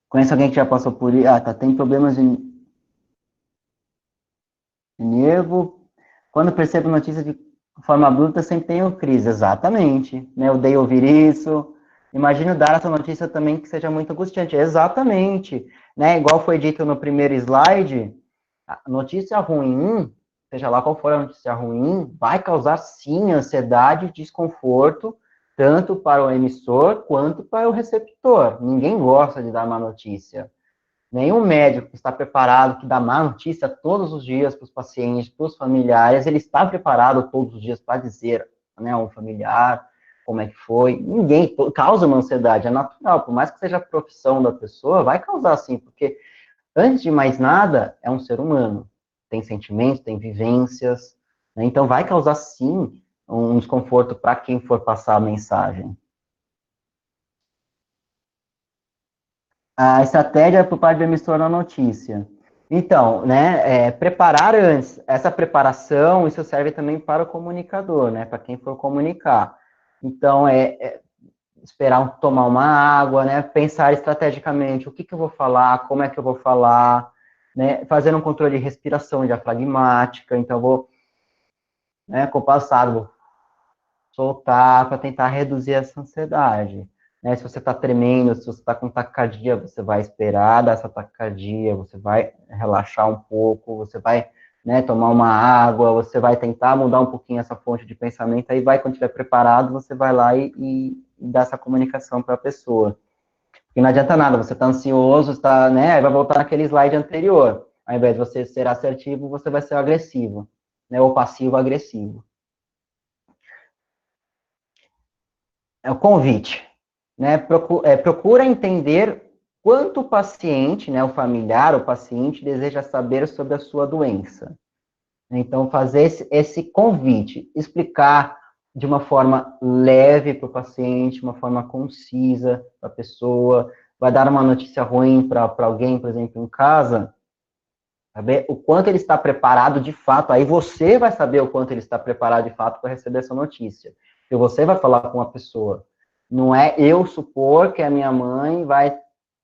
Conhece alguém que já passou por isso? Ah, tá, tem problemas de nervo. Quando percebo notícias de forma bruta, sempre tenho crise. Exatamente. Né? Eu odeio ouvir isso. Imagino dar essa notícia também que seja muito angustiante. Exatamente. Né? Igual foi dito no primeiro slide, a notícia ruim, seja lá qual for a notícia ruim, vai causar sim ansiedade e desconforto, tanto para o emissor quanto para o receptor. Ninguém gosta de dar má notícia. Nenhum médico que está preparado, que dá má notícia todos os dias para os pacientes, para os familiares, ele está preparado todos os dias para dizer, né, ao familiar como é que foi. Ninguém causa uma ansiedade, é natural, por mais que seja a profissão da pessoa, vai causar sim, porque antes de mais nada, é um ser humano. tem sentimentos, tem vivências, né? Então vai causar, sim, um desconforto para quem for passar a mensagem. A estratégia por parte do emissor na notícia. Então, né, preparar antes. Essa preparação, isso serve também para o comunicador, né, para quem for comunicar. Então, esperar tomar uma água, né, pensar estrategicamente, o que eu vou falar, como é que eu vou falar, né, fazer um controle de respiração diafragmática. Então, eu vou, né, compassado, vou soltar para tentar reduzir essa ansiedade. Né? Se você está tremendo, se você está com taquicardia, você vai esperar dessa taquicardia, você vai relaxar um pouco, você vai, né, tomar uma água, você vai tentar mudar um pouquinho essa fonte de pensamento, aí vai, quando estiver preparado, você vai lá e dá essa comunicação para a pessoa. Porque não adianta nada, você está ansioso, está, né, vai voltar naquele slide anterior. Ao invés de você ser assertivo, você vai ser agressivo, né, ou passivo-agressivo. É o convite, né? Procura entender quanto o paciente, né, o familiar, o paciente, deseja saber sobre a sua doença. Então, fazer esse convite, explicar de uma forma leve para o paciente, uma forma concisa para a pessoa, vai dar uma notícia ruim para alguém, por exemplo, em casa, saber o quanto ele está preparado de fato, aí você vai saber o quanto ele está preparado de fato para receber essa notícia. E você vai falar com a pessoa. Não é eu supor que a minha mãe vai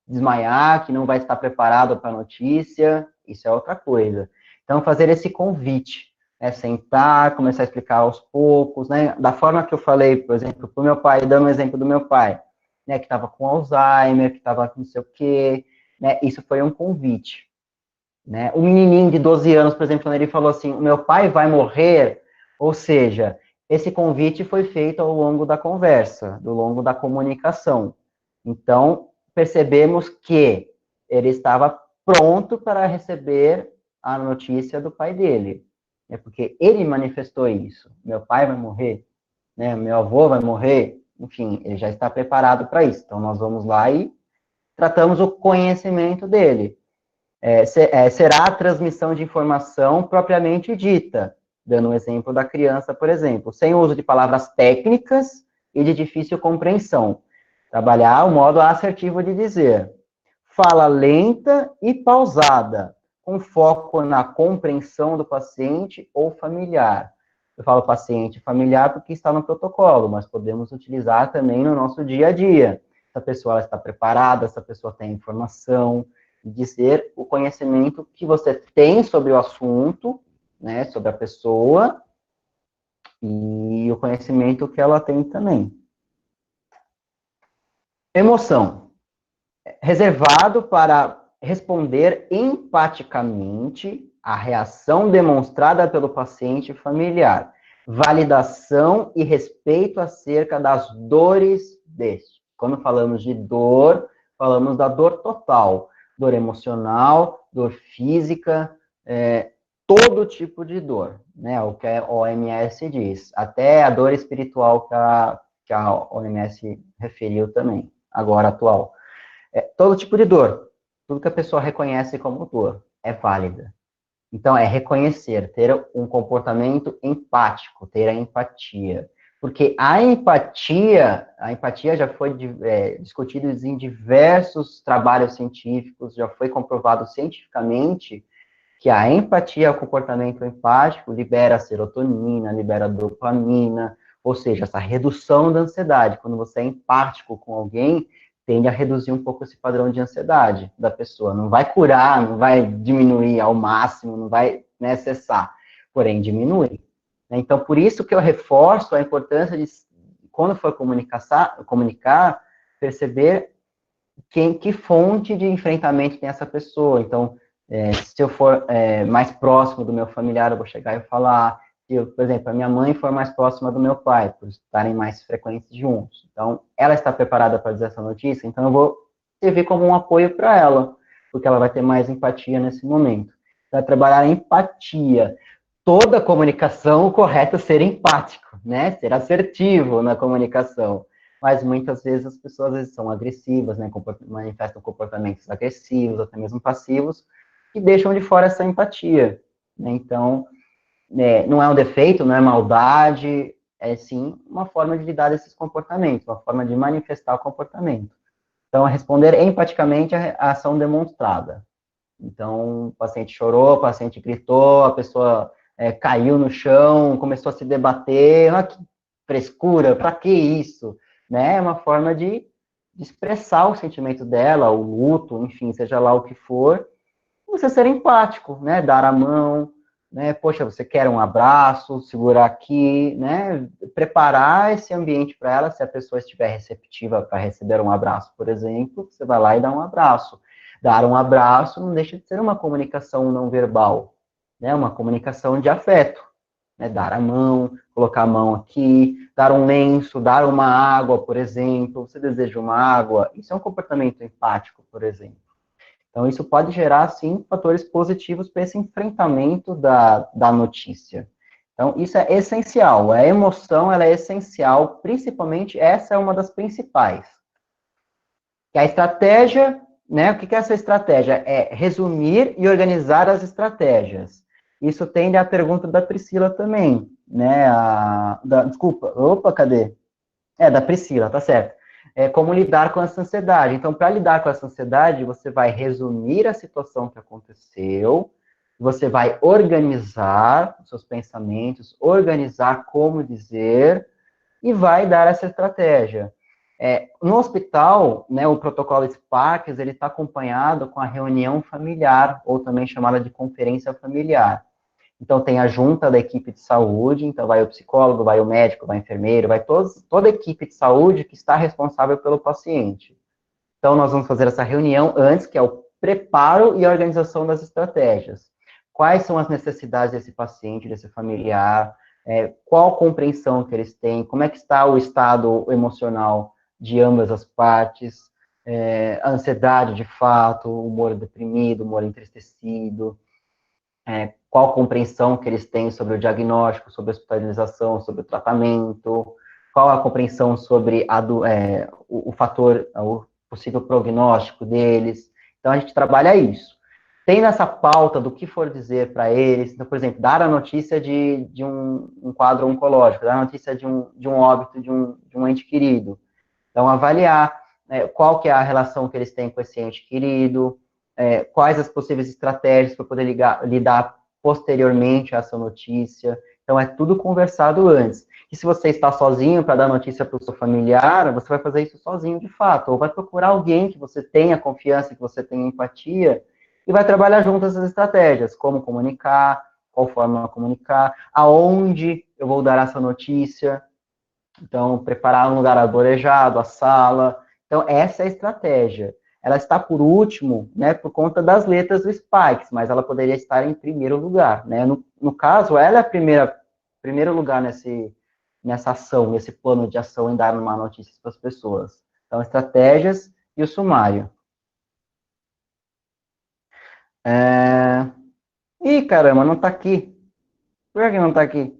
desmaiar, que não vai estar preparada para a notícia, isso é outra coisa. Então, fazer esse convite, sentar, começar a explicar aos poucos, né, da forma que eu falei, por exemplo, para o meu pai, dando um exemplo do meu pai, né, que estava com Alzheimer, que estava com não sei o quê, né, isso foi um convite. Né? O menininho de 12 anos, por exemplo, quando ele falou assim, o meu pai vai morrer, ou seja, esse convite foi feito ao longo da conversa, ao longo da comunicação. Então, percebemos que ele estava pronto para receber a notícia do pai dele, né? Porque ele manifestou isso. Meu pai vai morrer, né? Meu avô vai morrer, enfim, ele já está preparado para isso. Então, nós vamos lá e tratamos o conhecimento dele. Será a transmissão de informação propriamente dita, dando um exemplo da criança, por exemplo, sem uso de palavras técnicas e de difícil compreensão. Trabalhar o modo assertivo de dizer. Fala lenta e pausada, com foco na compreensão do paciente ou familiar. Eu falo paciente e familiar porque está no protocolo, mas podemos utilizar também no nosso dia a dia. Essa pessoa está preparada, essa pessoa tem informação, dizer o conhecimento que você tem sobre o assunto, né, sobre a pessoa, e o conhecimento que ela tem também. Emoção. Reservado para responder empaticamente à reação demonstrada pelo paciente familiar. Validação e respeito acerca das dores deste. Quando falamos de dor, falamos da dor total. Dor emocional, dor física, todo tipo de dor, né? O que a OMS diz. Até a dor espiritual que a OMS referiu também, agora atual. Todo tipo de dor, tudo que a pessoa reconhece como dor, é válida. Então, é reconhecer, ter um comportamento empático, ter a empatia. Porque a empatia já foi discutida em diversos trabalhos científicos, já foi comprovado cientificamente que a empatia, o comportamento empático, libera serotonina, libera dopamina, ou seja, essa redução da ansiedade. Quando você é empático com alguém, tende a reduzir um pouco esse padrão de ansiedade da pessoa. Não vai curar, não vai diminuir ao máximo, não vai, né, cessar, porém diminui. Então, por isso que eu reforço a importância de, quando for comunicar, perceber que fonte de enfrentamento tem essa pessoa. Então, se eu for mais próximo do meu familiar, eu vou chegar e falar. Se eu, por exemplo, a minha mãe for mais próxima do meu pai, por estarem mais frequentes juntos. Então, ela está preparada para dizer essa notícia, então eu vou servir como um apoio para ela, porque ela vai ter mais empatia nesse momento. Vai trabalhar a empatia. Toda comunicação, o correto é ser empático, né? Ser assertivo na comunicação. Mas muitas vezes as pessoas às vezes são agressivas, né? Manifestam comportamentos agressivos, até mesmo passivos, e deixam de fora essa empatia. né? Então, não é um defeito, não é maldade, é sim uma forma de lidar desses comportamentos, uma forma de manifestar o comportamento. Então, responder empaticamente à ação demonstrada. Então, o paciente chorou, o paciente gritou, a pessoa caiu no chão, começou a se debater, que frescura, para que isso? Né? É uma forma de expressar o sentimento dela, o luto, enfim, seja lá o que for, você ser empático, né? Dar a mão, né? Poxa, você quer um abraço, segurar aqui, né? Preparar esse ambiente para ela, se a pessoa estiver receptiva para receber um abraço, por exemplo, você vai lá e dá um abraço. Dar um abraço não deixa de ser uma comunicação não verbal, né? Uma comunicação de afeto, né? Dar a mão, colocar a mão aqui, dar um lenço, dar uma água, por exemplo. Você deseja uma água? Isso é um comportamento empático, por exemplo. Então, isso pode gerar, sim, fatores positivos para esse enfrentamento da notícia. Então, isso é essencial. A emoção, ela é essencial, principalmente, essa é uma das principais. E a estratégia, né, o que é essa estratégia? É resumir e organizar as estratégias. Isso tende à pergunta da Priscila também, né, desculpa, opa, cadê? Da Priscila, tá certo. Como lidar com essa ansiedade. Então, para lidar com essa ansiedade, você vai resumir a situação que aconteceu, você vai organizar os seus pensamentos, organizar como dizer, e vai dar essa estratégia. No hospital, né, o protocolo Sparks, ele está acompanhado com a reunião familiar, ou também chamada de conferência familiar. Então, tem a junta da equipe de saúde, então vai o psicólogo, vai o médico, vai o enfermeiro, vai toda a equipe de saúde que está responsável pelo paciente. Então, nós vamos fazer essa reunião antes, que é o preparo e a organização das estratégias. Quais são as necessidades desse paciente, desse familiar, qual a compreensão que eles têm, como é que está o estado emocional de ambas as partes, a ansiedade de fato, o humor deprimido, o humor entristecido, qual a compreensão que eles têm sobre o diagnóstico, sobre a hospitalização, sobre o tratamento, qual a compreensão sobre o fator, o possível prognóstico deles. Então, a gente trabalha isso. Tem nessa pauta do que for dizer para eles, então, por exemplo, dar a notícia de um quadro oncológico, dar a notícia de um óbito de um ente querido. Então, avaliar qual que é a relação que eles têm com esse ente querido, quais as possíveis estratégias para poder lidar posteriormente a essa notícia. Então, é tudo conversado antes. E se você está sozinho para dar notícia para o seu familiar, você vai fazer isso sozinho de fato, ou vai procurar alguém que você tenha confiança, que você tenha empatia, e vai trabalhar juntas as estratégias, como comunicar, qual forma comunicar, aonde eu vou dar essa notícia. Então, preparar um lugar arborejado, a sala. Então, essa é a estratégia. Ela está por último, né, por conta das letras do Spikes, mas ela poderia estar em primeiro lugar, né? No caso, ela é primeiro lugar nessa ação, nesse plano de ação em dar uma notícia para as pessoas. Então, estratégias e o sumário. Ih, caramba, não está aqui. Por que não está aqui?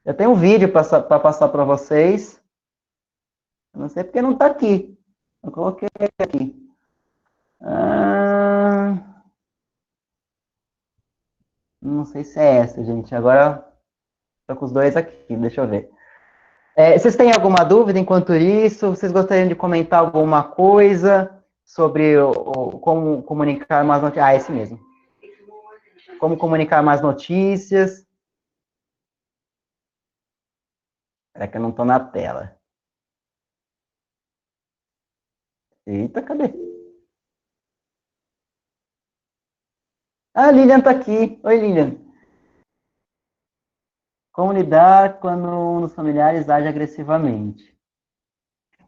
Eu tenho um vídeo para passar para vocês. Eu não sei porque não está aqui. Eu coloquei aqui. Não sei se é essa, gente. Agora estou com os dois aqui, deixa eu ver. Vocês têm alguma dúvida enquanto isso? Vocês gostariam de comentar alguma coisa sobre como comunicar mais notícias? Esse mesmo. Como comunicar mais notícias? Será que eu não estou na tela? Eita, cadê? Ah, a Lilian está aqui. Oi, Lilian. Como lidar quando um dos familiares age agressivamente?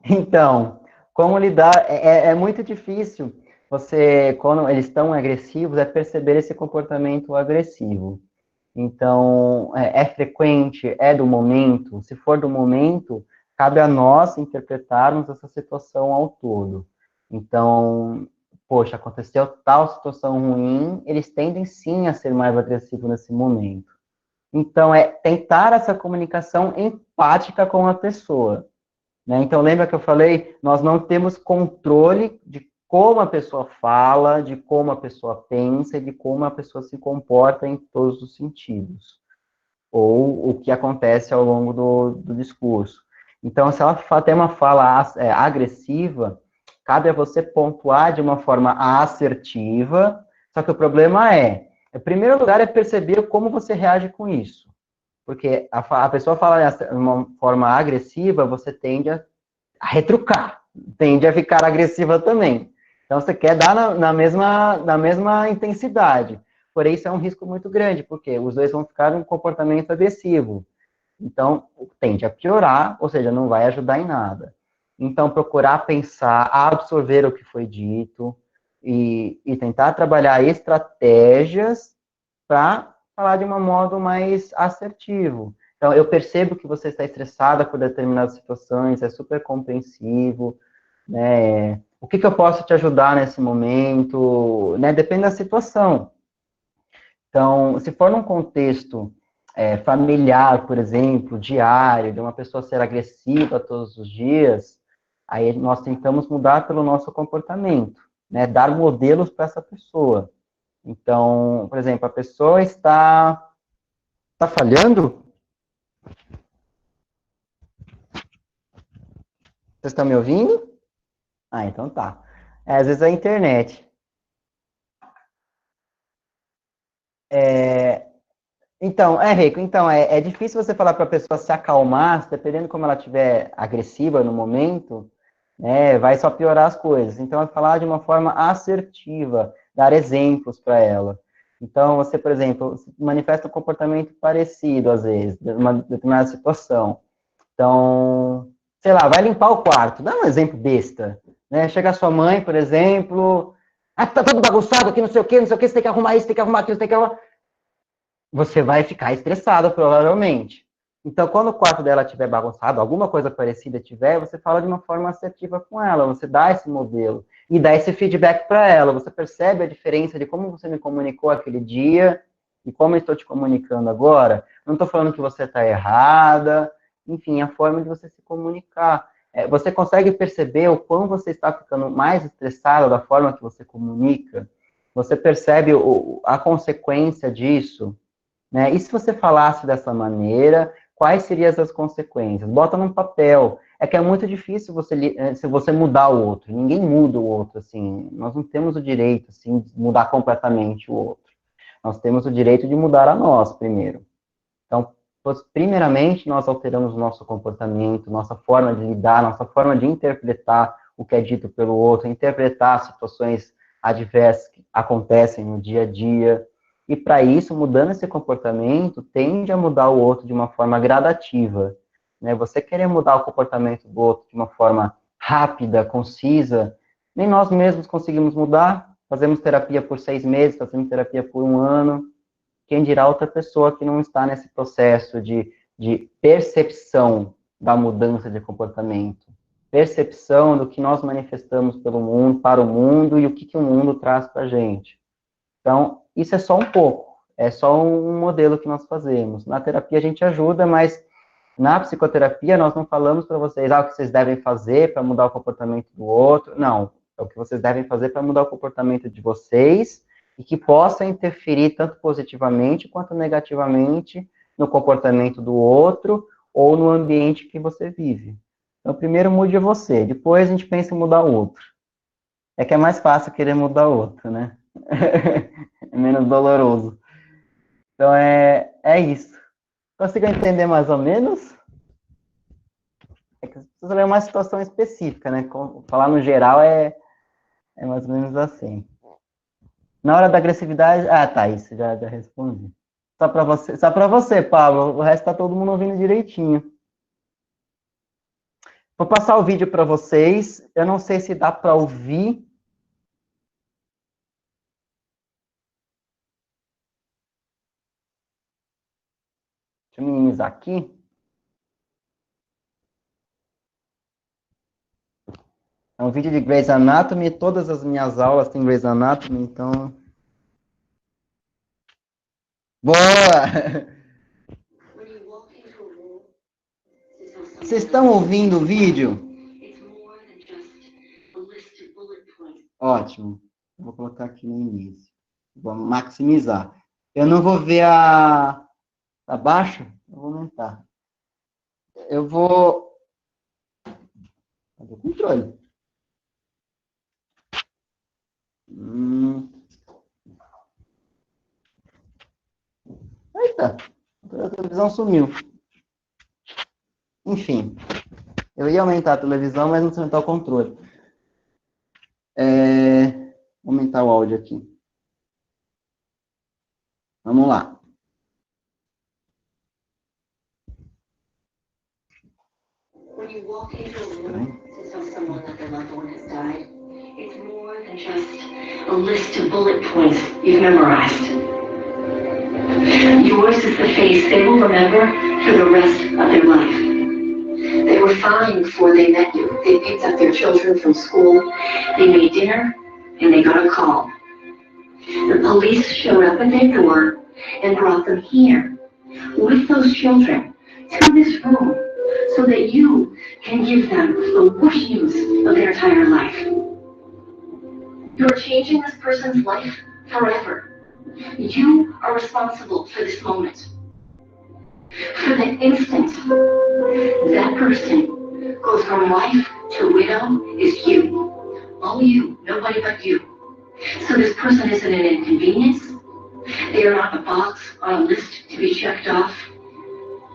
Então, como lidar? É muito difícil você, quando eles estão agressivos, perceber esse comportamento agressivo. Então, é frequente, é do momento. Se for do momento, cabe a nós interpretarmos essa situação ao todo. Então, poxa, aconteceu tal situação ruim, eles tendem sim a ser mais agressivos nesse momento. Então, é tentar essa comunicação empática com a pessoa. Né? Então, lembra que eu falei? Nós não temos controle de como a pessoa fala, de como a pessoa pensa e de como a pessoa se comporta em todos os sentidos, ou o que acontece ao longo do discurso. Então, se ela tem uma fala agressiva, cabe a você pontuar de uma forma assertiva, só que o problema em primeiro lugar, é perceber como você reage com isso. Porque a pessoa fala de uma forma agressiva, você tende a retrucar, tende a ficar agressiva também. Então, você quer dar na mesma intensidade. Porém, isso é um risco muito grande, porque os dois vão ficar em um comportamento agressivo. Então, tende a piorar, ou seja, não vai ajudar em nada. Então, procurar pensar, absorver o que foi dito e tentar trabalhar estratégias para falar de um modo mais assertivo. Então, eu percebo que você está estressada por determinadas situações, é super compreensivo, né? O que eu posso te ajudar nesse momento, né? Depende da situação. Então, se for num contexto familiar, por exemplo, diário, de uma pessoa ser agressiva todos os dias, aí nós tentamos mudar pelo nosso comportamento, né? Dar modelos para essa pessoa. Então, por exemplo, a pessoa está falhando? Vocês estão me ouvindo? Ah, então tá. Às vezes é a internet. Então, Rico, então, é difícil você falar para a pessoa se acalmar, dependendo como ela estiver agressiva no momento, né, vai só piorar as coisas. Então, é falar de uma forma assertiva, dar exemplos para ela. Então, você, por exemplo, manifesta um comportamento parecido, às vezes, em uma determinada situação. Então, sei lá, vai limpar o quarto, dá um exemplo besta, né? Chega a sua mãe, por exemplo, tá tudo bagunçado aqui, não sei o quê, você tem que arrumar isso, tem que arrumar aquilo, você tem que arrumar... Você vai ficar estressado, provavelmente. Então, quando o quarto dela estiver bagunçado, alguma coisa parecida tiver, você fala de uma forma assertiva com ela, você dá esse modelo e dá esse feedback para ela. Você percebe a diferença de como você me comunicou aquele dia e como eu estou te comunicando agora. Não estou falando que você está errada, enfim, a forma de você se comunicar. Você consegue perceber o quão você está ficando mais estressado da forma que você comunica? Você percebe a consequência disso? Né? E se você falasse dessa maneira, quais seriam as consequências? Bota num papel. É que é muito difícil se você mudar o outro. Ninguém muda o outro, assim. Nós não temos o direito, assim, de mudar completamente o outro. Nós temos o direito de mudar a nós, primeiro. Então, primeiramente, nós alteramos o nosso comportamento, nossa forma de lidar, nossa forma de interpretar o que é dito pelo outro, interpretar situações adversas que acontecem no dia a dia. E para isso, mudando esse comportamento, tende a mudar o outro de uma forma gradativa. Né? Você querer mudar o comportamento do outro de uma forma rápida, concisa, nem nós mesmos conseguimos mudar. Fazemos terapia por 6 meses, fazemos terapia por 1 ano. Quem dirá outra pessoa que não está nesse processo de percepção da mudança de comportamento, percepção do que nós manifestamos pelo mundo, para o mundo e o que o mundo traz para a gente. Então, isso é só um pouco, é só um modelo que nós fazemos. Na terapia a gente ajuda, mas na psicoterapia nós não falamos para vocês o que vocês devem fazer para mudar o comportamento do outro, não. É o que vocês devem fazer para mudar o comportamento de vocês e que possa interferir tanto positivamente quanto negativamente no comportamento do outro ou no ambiente que você vive. Então, primeiro mude você, depois a gente pensa em mudar o outro. É que é mais fácil querer mudar o outro, né? É menos doloroso. Então, é isso. Consigo entender mais ou menos? É que precisa ler uma situação específica, né? Falar no geral é mais ou menos assim. Na hora da agressividade... Ah, tá, isso, já respondi. Só para você, Pablo. O resto tá todo mundo ouvindo direitinho. Vou passar o vídeo para vocês. Eu não sei se dá para ouvir. Deixa eu minimizar aqui. É um vídeo de Grey's Anatomy. Todas as minhas aulas têm Grey's Anatomy, então... Boa! Vocês estão ouvindo o vídeo? Ótimo. Vou colocar aqui no início. Vou maximizar. Eu não vou ver a abaixo, eu vou aumentar. Eu vou fazer o controle. Eita, a televisão sumiu. Enfim, eu ia aumentar a televisão, mas não sei aumentar o controle. Vou aumentar o áudio aqui. Vamos lá. When you walk into a room to tell someone that their loved one has died, it's more than just a list of bullet points you've memorized. Yours is the face they will remember for the rest of their life. They were fine before they met you. They picked up their children from school, they made dinner, and they got a call. The police showed up at their door and brought them here with those children to this room so that you can give them the worst news of their entire life. You're changing this person's life forever. You are responsible for this moment. For the instant that person goes from wife to widow is you. All you, nobody but you. So this person isn't an inconvenience. They are not a box on a list to be checked off.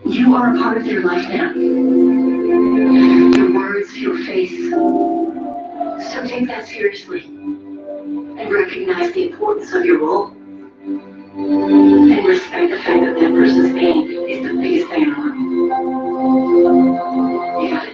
You are a part of their life now. Your words, your face. So take that seriously and recognize the importance of your role and respect the fact that that person's pain is the biggest thing in the world. You got it?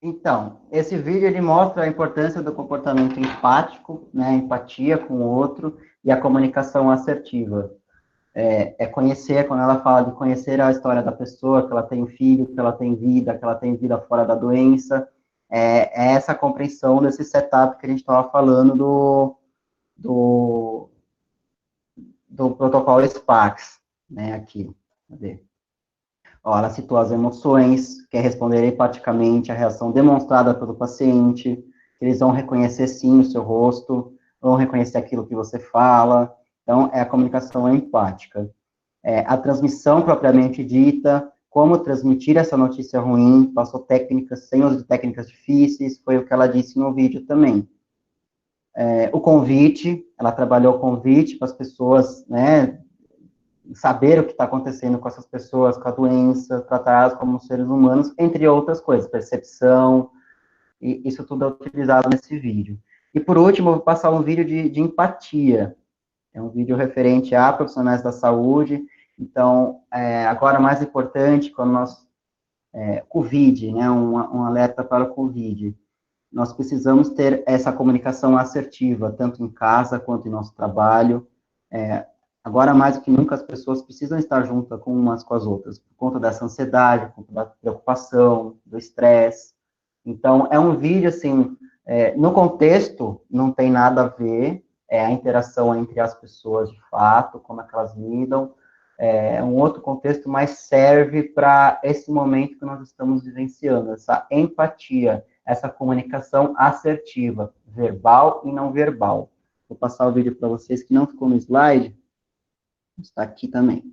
Então, esse vídeo ele mostra a importância do comportamento empático, né, empatia com o outro e a comunicação assertiva. Conhecer, quando ela fala de conhecer a história da pessoa, que ela tem filho, que ela tem vida fora da doença, é essa compreensão desse setup que a gente estava falando do protocolo SPARCS, né, aqui, cadê? Ó, ela citou as emoções, que é responder empaticamente à reação demonstrada pelo paciente, eles vão reconhecer sim o seu rosto, vão reconhecer aquilo que você fala, então é a comunicação empática. A transmissão propriamente dita, como transmitir essa notícia ruim, passou técnicas, sem uso de técnicas difíceis, foi o que ela disse no vídeo também. O convite, ela trabalhou o convite para as pessoas, né, saber o que está acontecendo com essas pessoas, com a doença, tratá-las como seres humanos, entre outras coisas, percepção, e isso tudo é utilizado nesse vídeo. E por último, eu vou passar um vídeo de empatia, é um vídeo referente a profissionais da saúde, então, agora mais importante, quando nós, Covid, né, um alerta para o Covid, nós precisamos ter essa comunicação assertiva, tanto em casa quanto em nosso trabalho, agora, mais do que nunca, as pessoas precisam estar juntas com umas com as outras, por conta dessa ansiedade, por conta da preocupação, do estresse. Então, é um vídeo, assim, no contexto, não tem nada a ver, a interação entre as pessoas, de fato, como é que elas lidam, um outro contexto, mas serve para esse momento que nós estamos vivenciando, essa empatia, essa comunicação assertiva, verbal e não verbal. Vou passar o vídeo para vocês, que não ficou no slide, está aqui também.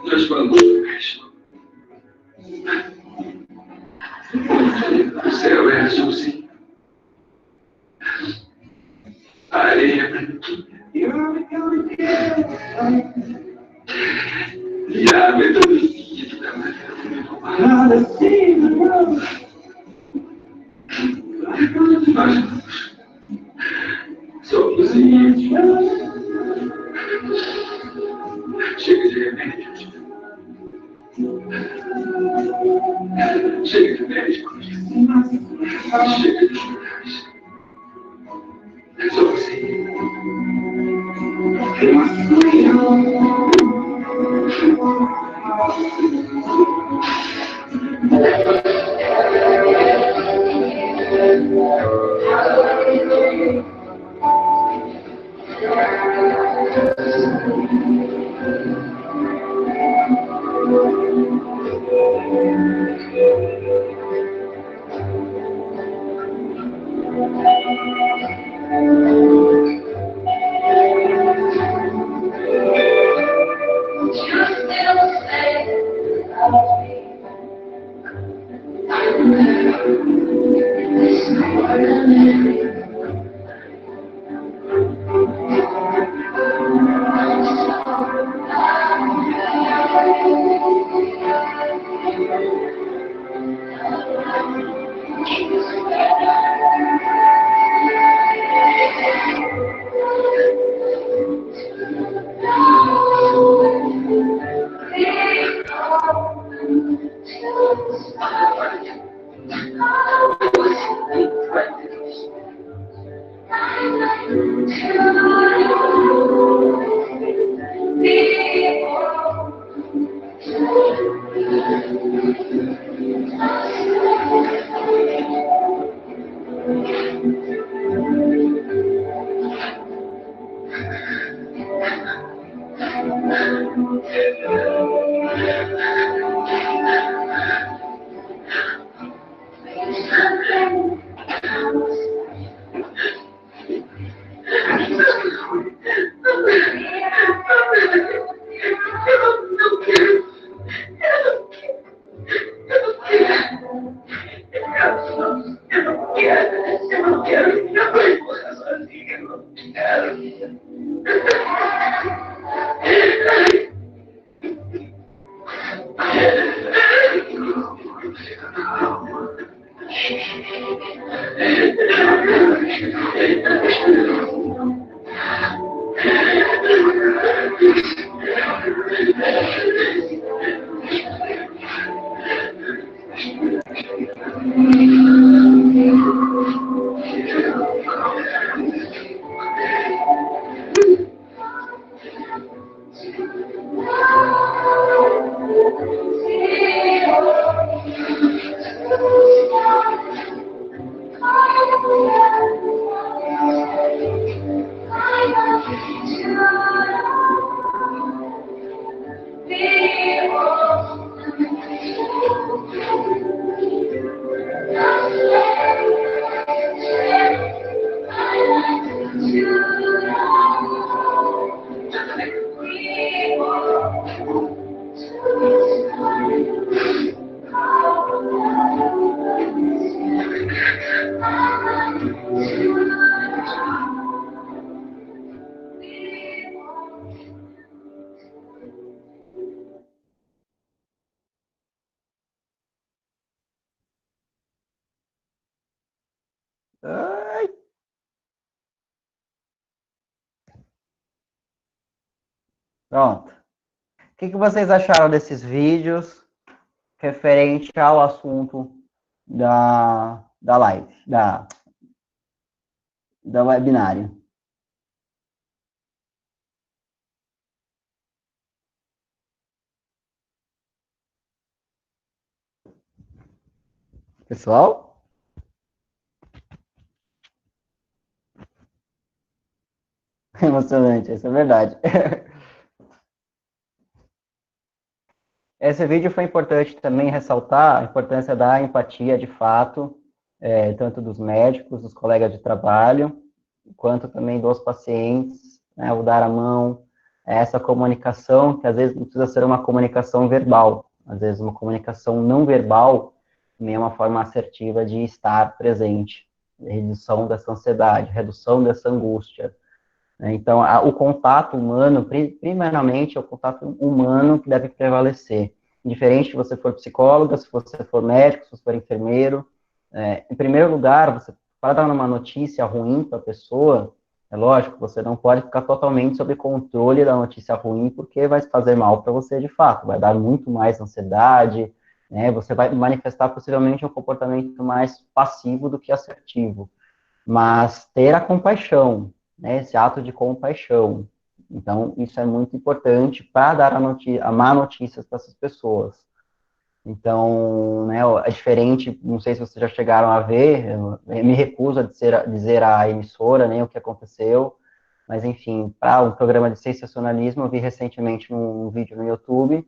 Nós vamos. O céu é azulzinho. A areia Chega de remédio. Chega de médicos. Chega de jornais. É só você. Ai. Pronto. O que vocês acharam desses vídeos referente ao assunto da live, da webinário? Pessoal? Emocionante, isso é verdade. Esse vídeo foi importante também ressaltar a importância da empatia, de fato, tanto dos médicos, dos colegas de trabalho, quanto também dos pacientes, né, o dar a mão, essa comunicação, que às vezes não precisa ser uma comunicação verbal, às vezes uma comunicação não verbal também é uma forma assertiva de estar presente, redução dessa ansiedade, redução dessa angústia, Então, o contato humano, primeiramente, é o contato humano que deve prevalecer. Diferente se você for psicóloga, se você for médico, se você for enfermeiro. Em primeiro lugar, você, para dar uma notícia ruim para a pessoa, é lógico, você não pode ficar totalmente sob controle da notícia ruim, porque vai fazer mal para você de fato, vai dar muito mais ansiedade, né? Você vai manifestar possivelmente um comportamento mais passivo do que assertivo. Mas ter a compaixão, né? Esse ato de compaixão. Então, isso é muito importante para dar a má notícia para essas pessoas. Então, né, é diferente, não sei se vocês já chegaram a ver, eu me recuso a dizer a emissora, nem o que aconteceu, mas enfim, para um programa de sensacionalismo, eu vi recentemente um vídeo no YouTube,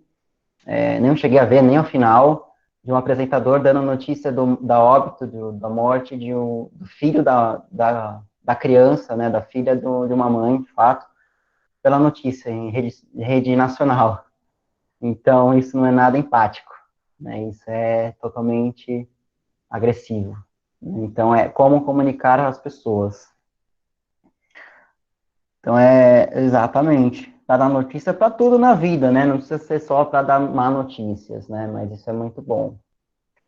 não cheguei a ver nem ao final, de um apresentador dando notícia da óbito, da morte do filho da criança, né, da filha de uma mãe, de fato, pela notícia em rede nacional. Então, isso não é nada empático, né? Isso é totalmente agressivo. Então, é como comunicar às pessoas. Então, exatamente, para dar notícia para tudo na vida, né? Não precisa ser só para dar má notícias, né? Mas isso é muito bom.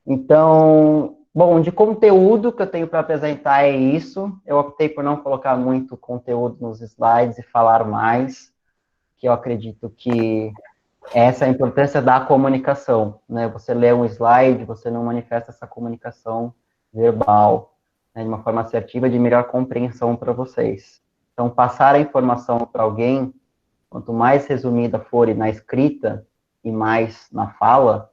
Então, bom, de conteúdo que eu tenho para apresentar é isso. Eu optei por não colocar muito conteúdo nos slides e falar mais, que eu acredito que essa é a importância da comunicação, né? Você lê um slide, você não manifesta essa comunicação verbal, né, de uma forma assertiva, de melhor compreensão para vocês. Então, passar a informação para alguém, quanto mais resumida for na escrita e mais na fala,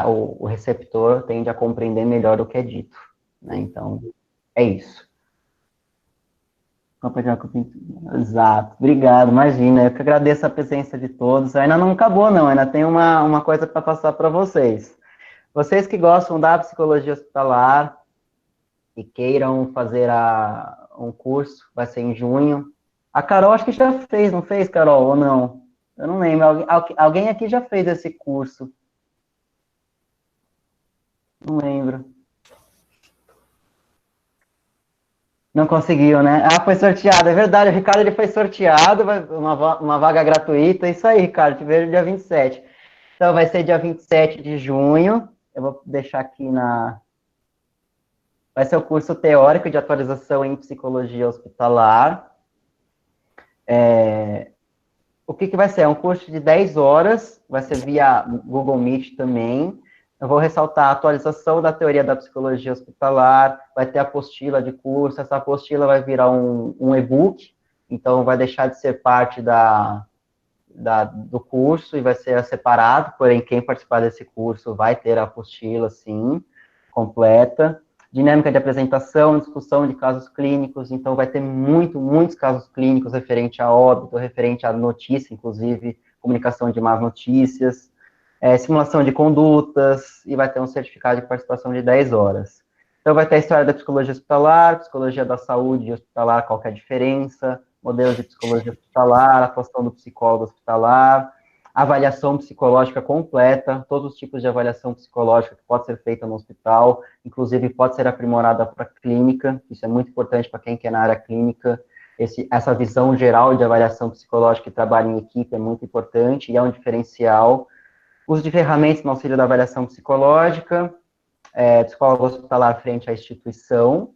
o receptor tende a compreender melhor o que é dito, né? Então, é isso. Exato, obrigado, imagina, eu que agradeço a presença de todos. Ainda não acabou, não, ainda tem uma coisa para passar para vocês. Vocês que gostam da psicologia hospitalar e queiram fazer um curso, vai ser em junho. A Carol acho que já fez, não fez, Carol, ou não? Eu não lembro, alguém aqui já fez esse curso. Não lembro. Não conseguiu, né? Ah, foi sorteado, é verdade, o Ricardo ele foi sorteado, uma vaga gratuita, isso aí, Ricardo, te vejo dia 27. Então, vai ser dia 27 de junho, eu vou deixar aqui vai ser o curso teórico de atualização em psicologia hospitalar. O que vai ser? É um curso de 10 horas, vai ser via Google Meet também. Eu vou ressaltar a atualização da teoria da psicologia hospitalar, vai ter a apostila de curso, essa apostila vai virar um e-book, então vai deixar de ser parte do curso e vai ser separado, porém quem participar desse curso vai ter a apostila, sim, completa. Dinâmica de apresentação, discussão de casos clínicos, então vai ter muitos casos clínicos referente a óbito, referente à notícia, inclusive, comunicação de más notícias, simulação de condutas, e vai ter um certificado de participação de 10 horas. Então, vai ter a história da psicologia hospitalar, psicologia da saúde hospitalar, qual que é a diferença, modelos de psicologia hospitalar, atuação do psicólogo hospitalar, avaliação psicológica completa, todos os tipos de avaliação psicológica que pode ser feita no hospital, inclusive pode ser aprimorada para a clínica, isso é muito importante para quem quer na área clínica, essa visão geral de avaliação psicológica e trabalho em equipe é muito importante e é um diferencial. Uso de ferramentas no auxílio da avaliação psicológica, psicólogo hospitalar frente à instituição,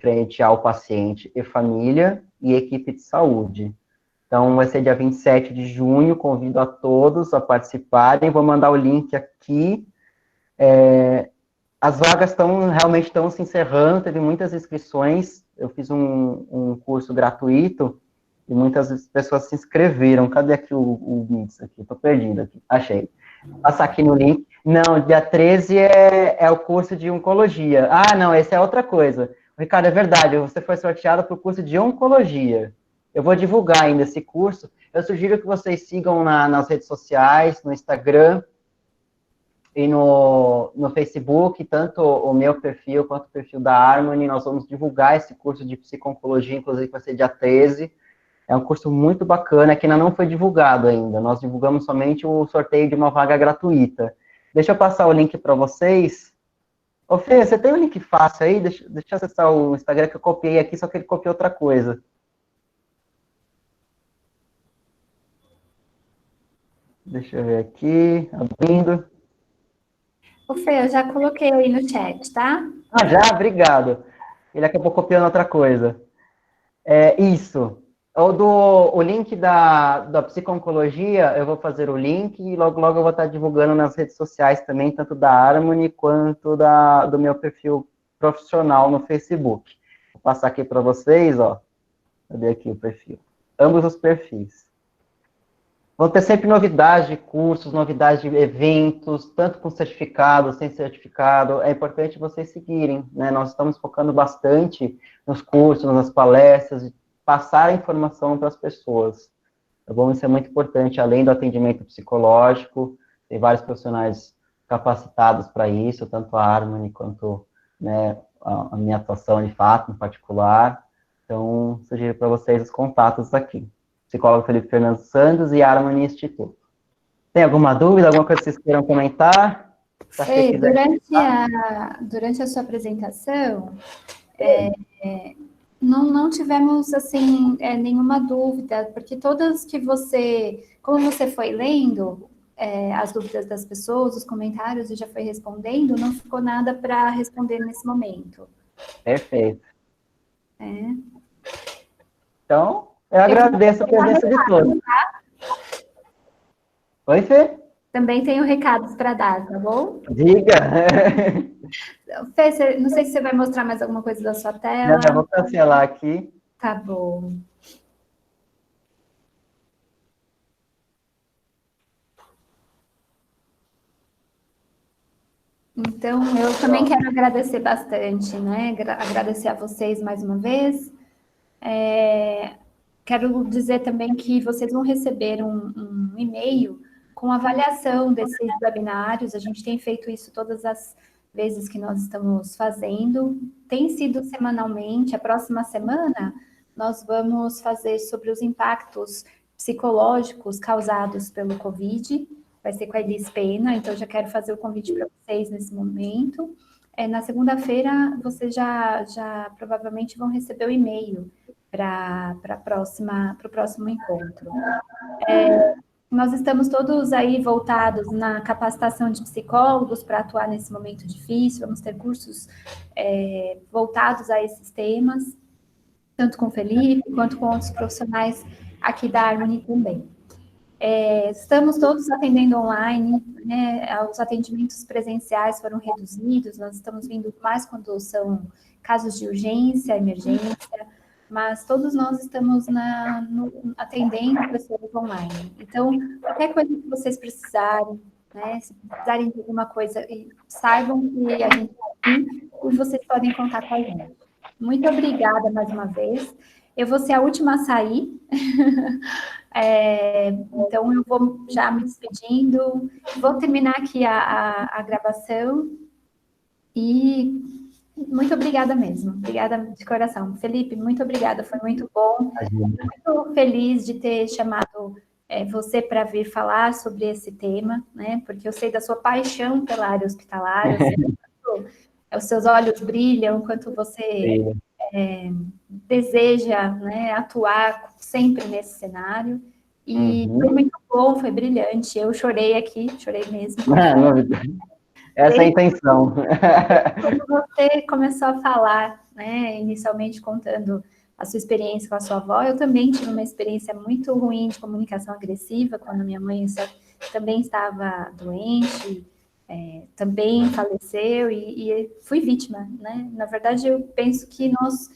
frente ao paciente e família, e equipe de saúde. Então, vai ser dia 27 de junho, convido a todos a participarem, vou mandar o link aqui. As vagas realmente estão se encerrando, teve muitas inscrições, eu fiz um curso gratuito, e muitas pessoas se inscreveram. Cadê aqui o Mix aqui? Estou perdido aqui. Achei. Vou passar aqui no link. Não, dia 13 é o curso de oncologia. Ah, não, esse é outra coisa. Ricardo, é verdade, você foi sorteado para o curso de oncologia. Eu vou divulgar ainda esse curso. Eu sugiro que vocês sigam nas redes sociais, no Instagram e no Facebook, tanto o meu perfil quanto o perfil da Harmony. Nós vamos divulgar esse curso de psico-oncologia, inclusive vai ser dia 13. É um curso muito bacana, que ainda não foi divulgado ainda. Nós divulgamos somente o sorteio de uma vaga gratuita. Deixa eu passar o link para vocês. Ô, Fê, você tem um link fácil aí? Deixa eu acessar o Instagram que eu copiei aqui, só que ele copiou outra coisa. Deixa eu ver aqui, abrindo. Ô, Fê, eu já coloquei aí no chat, tá? Ah, já? Obrigado. Ele acabou copiando outra coisa. Isso. O link da psico-oncologia, eu vou fazer o link e logo, logo eu vou estar divulgando nas redes sociais também, tanto da Harmony quanto do meu perfil profissional no Facebook. Vou passar aqui para vocês, ó. Cadê aqui o perfil? Ambos os perfis. Vão ter sempre novidades de cursos, novidades de eventos, tanto com certificado, sem certificado. É importante vocês seguirem, né? Nós estamos focando bastante nos cursos, nas palestras, passar a informação para as pessoas. Tá bom? Isso é muito importante, além do atendimento psicológico, tem vários profissionais capacitados para isso, tanto a Harmony quanto, né, a minha atuação de fato, em particular. Então, sugiro para vocês os contatos aqui. Psicólogo Felipe Fernando Santos e Harmony Instituto. Tem alguma dúvida, alguma coisa que vocês queiram comentar? Fê, durante a sua apresentação, não tivemos, assim, nenhuma dúvida, porque todas que como você foi lendo as dúvidas das pessoas, os comentários, e já foi respondendo, não ficou nada para responder nesse momento. Perfeito. Então, eu agradeço a presença de todos. Oi, Fê? Também tenho recados para dar, tá bom? Diga. Fê, não sei se você vai mostrar mais alguma coisa da sua tela. Não, eu vou cancelar aqui. Tá bom. Então, eu também quero agradecer bastante, né? Agradecer a vocês mais uma vez. Quero dizer também que vocês vão receber um e-mail com avaliação desses webinários. A gente tem feito isso todas as vezes que nós estamos fazendo. Tem sido semanalmente. A próxima semana, nós vamos fazer sobre os impactos psicológicos causados pelo Covid. Vai ser com a Elis Pena, então já quero fazer o convite para vocês nesse momento. Na segunda-feira, vocês já provavelmente vão receber o e-mail para o próximo encontro. Nós estamos todos aí voltados na capacitação de psicólogos para atuar nesse momento difícil, vamos ter cursos voltados a esses temas, tanto com o Felipe, quanto com outros profissionais aqui da Harmony também. Estamos todos atendendo online, né? Os atendimentos presenciais foram reduzidos, nós estamos vindo mais quando são casos de urgência, emergência, mas todos nós estamos atendendo pessoas online. Então, qualquer coisa que vocês precisarem, né? Se precisarem de alguma coisa, saibam que a gente está aqui e vocês podem contar com a gente. Muito obrigada mais uma vez. Eu vou ser a última a sair. Então, eu vou já me despedindo. Vou terminar aqui a gravação. E muito obrigada mesmo. Obrigada de coração. Felipe, muito obrigada. Foi muito bom. Muito feliz de ter chamado você para vir falar sobre esse tema, né? Porque eu sei da sua paixão pela área hospitalar. Eu sei quanto os seus olhos brilham, quanto você deseja, né, atuar sempre nesse cenário. E foi muito bom, foi brilhante. Eu chorei aqui, chorei mesmo. Essa é a intenção. Quando você começou a falar, né, inicialmente contando a sua experiência com a sua avó, eu também tive uma experiência muito ruim de comunicação agressiva, quando minha mãe também estava doente, também faleceu e fui vítima, né? Na verdade, eu penso que nós,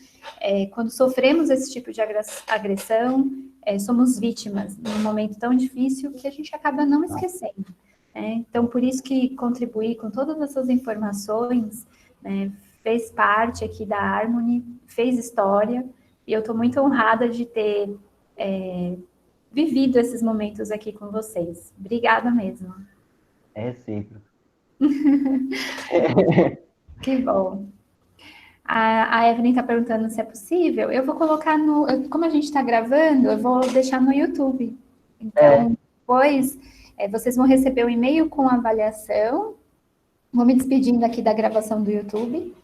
quando sofremos esse tipo de agressão, somos vítimas num momento tão difícil que a gente acaba não esquecendo. Então, por isso que contribuir com todas essas informações, né, fez parte aqui da Harmony, fez história, e eu estou muito honrada de ter vivido esses momentos aqui com vocês. Obrigada mesmo. É recíproco. Que bom. A Evelyn está perguntando se é possível. Eu vou colocar como a gente está gravando, eu vou deixar no YouTube. Então, depois, vocês vão receber um e-mail com a avaliação Vou me despedindo aqui da gravação do YouTube.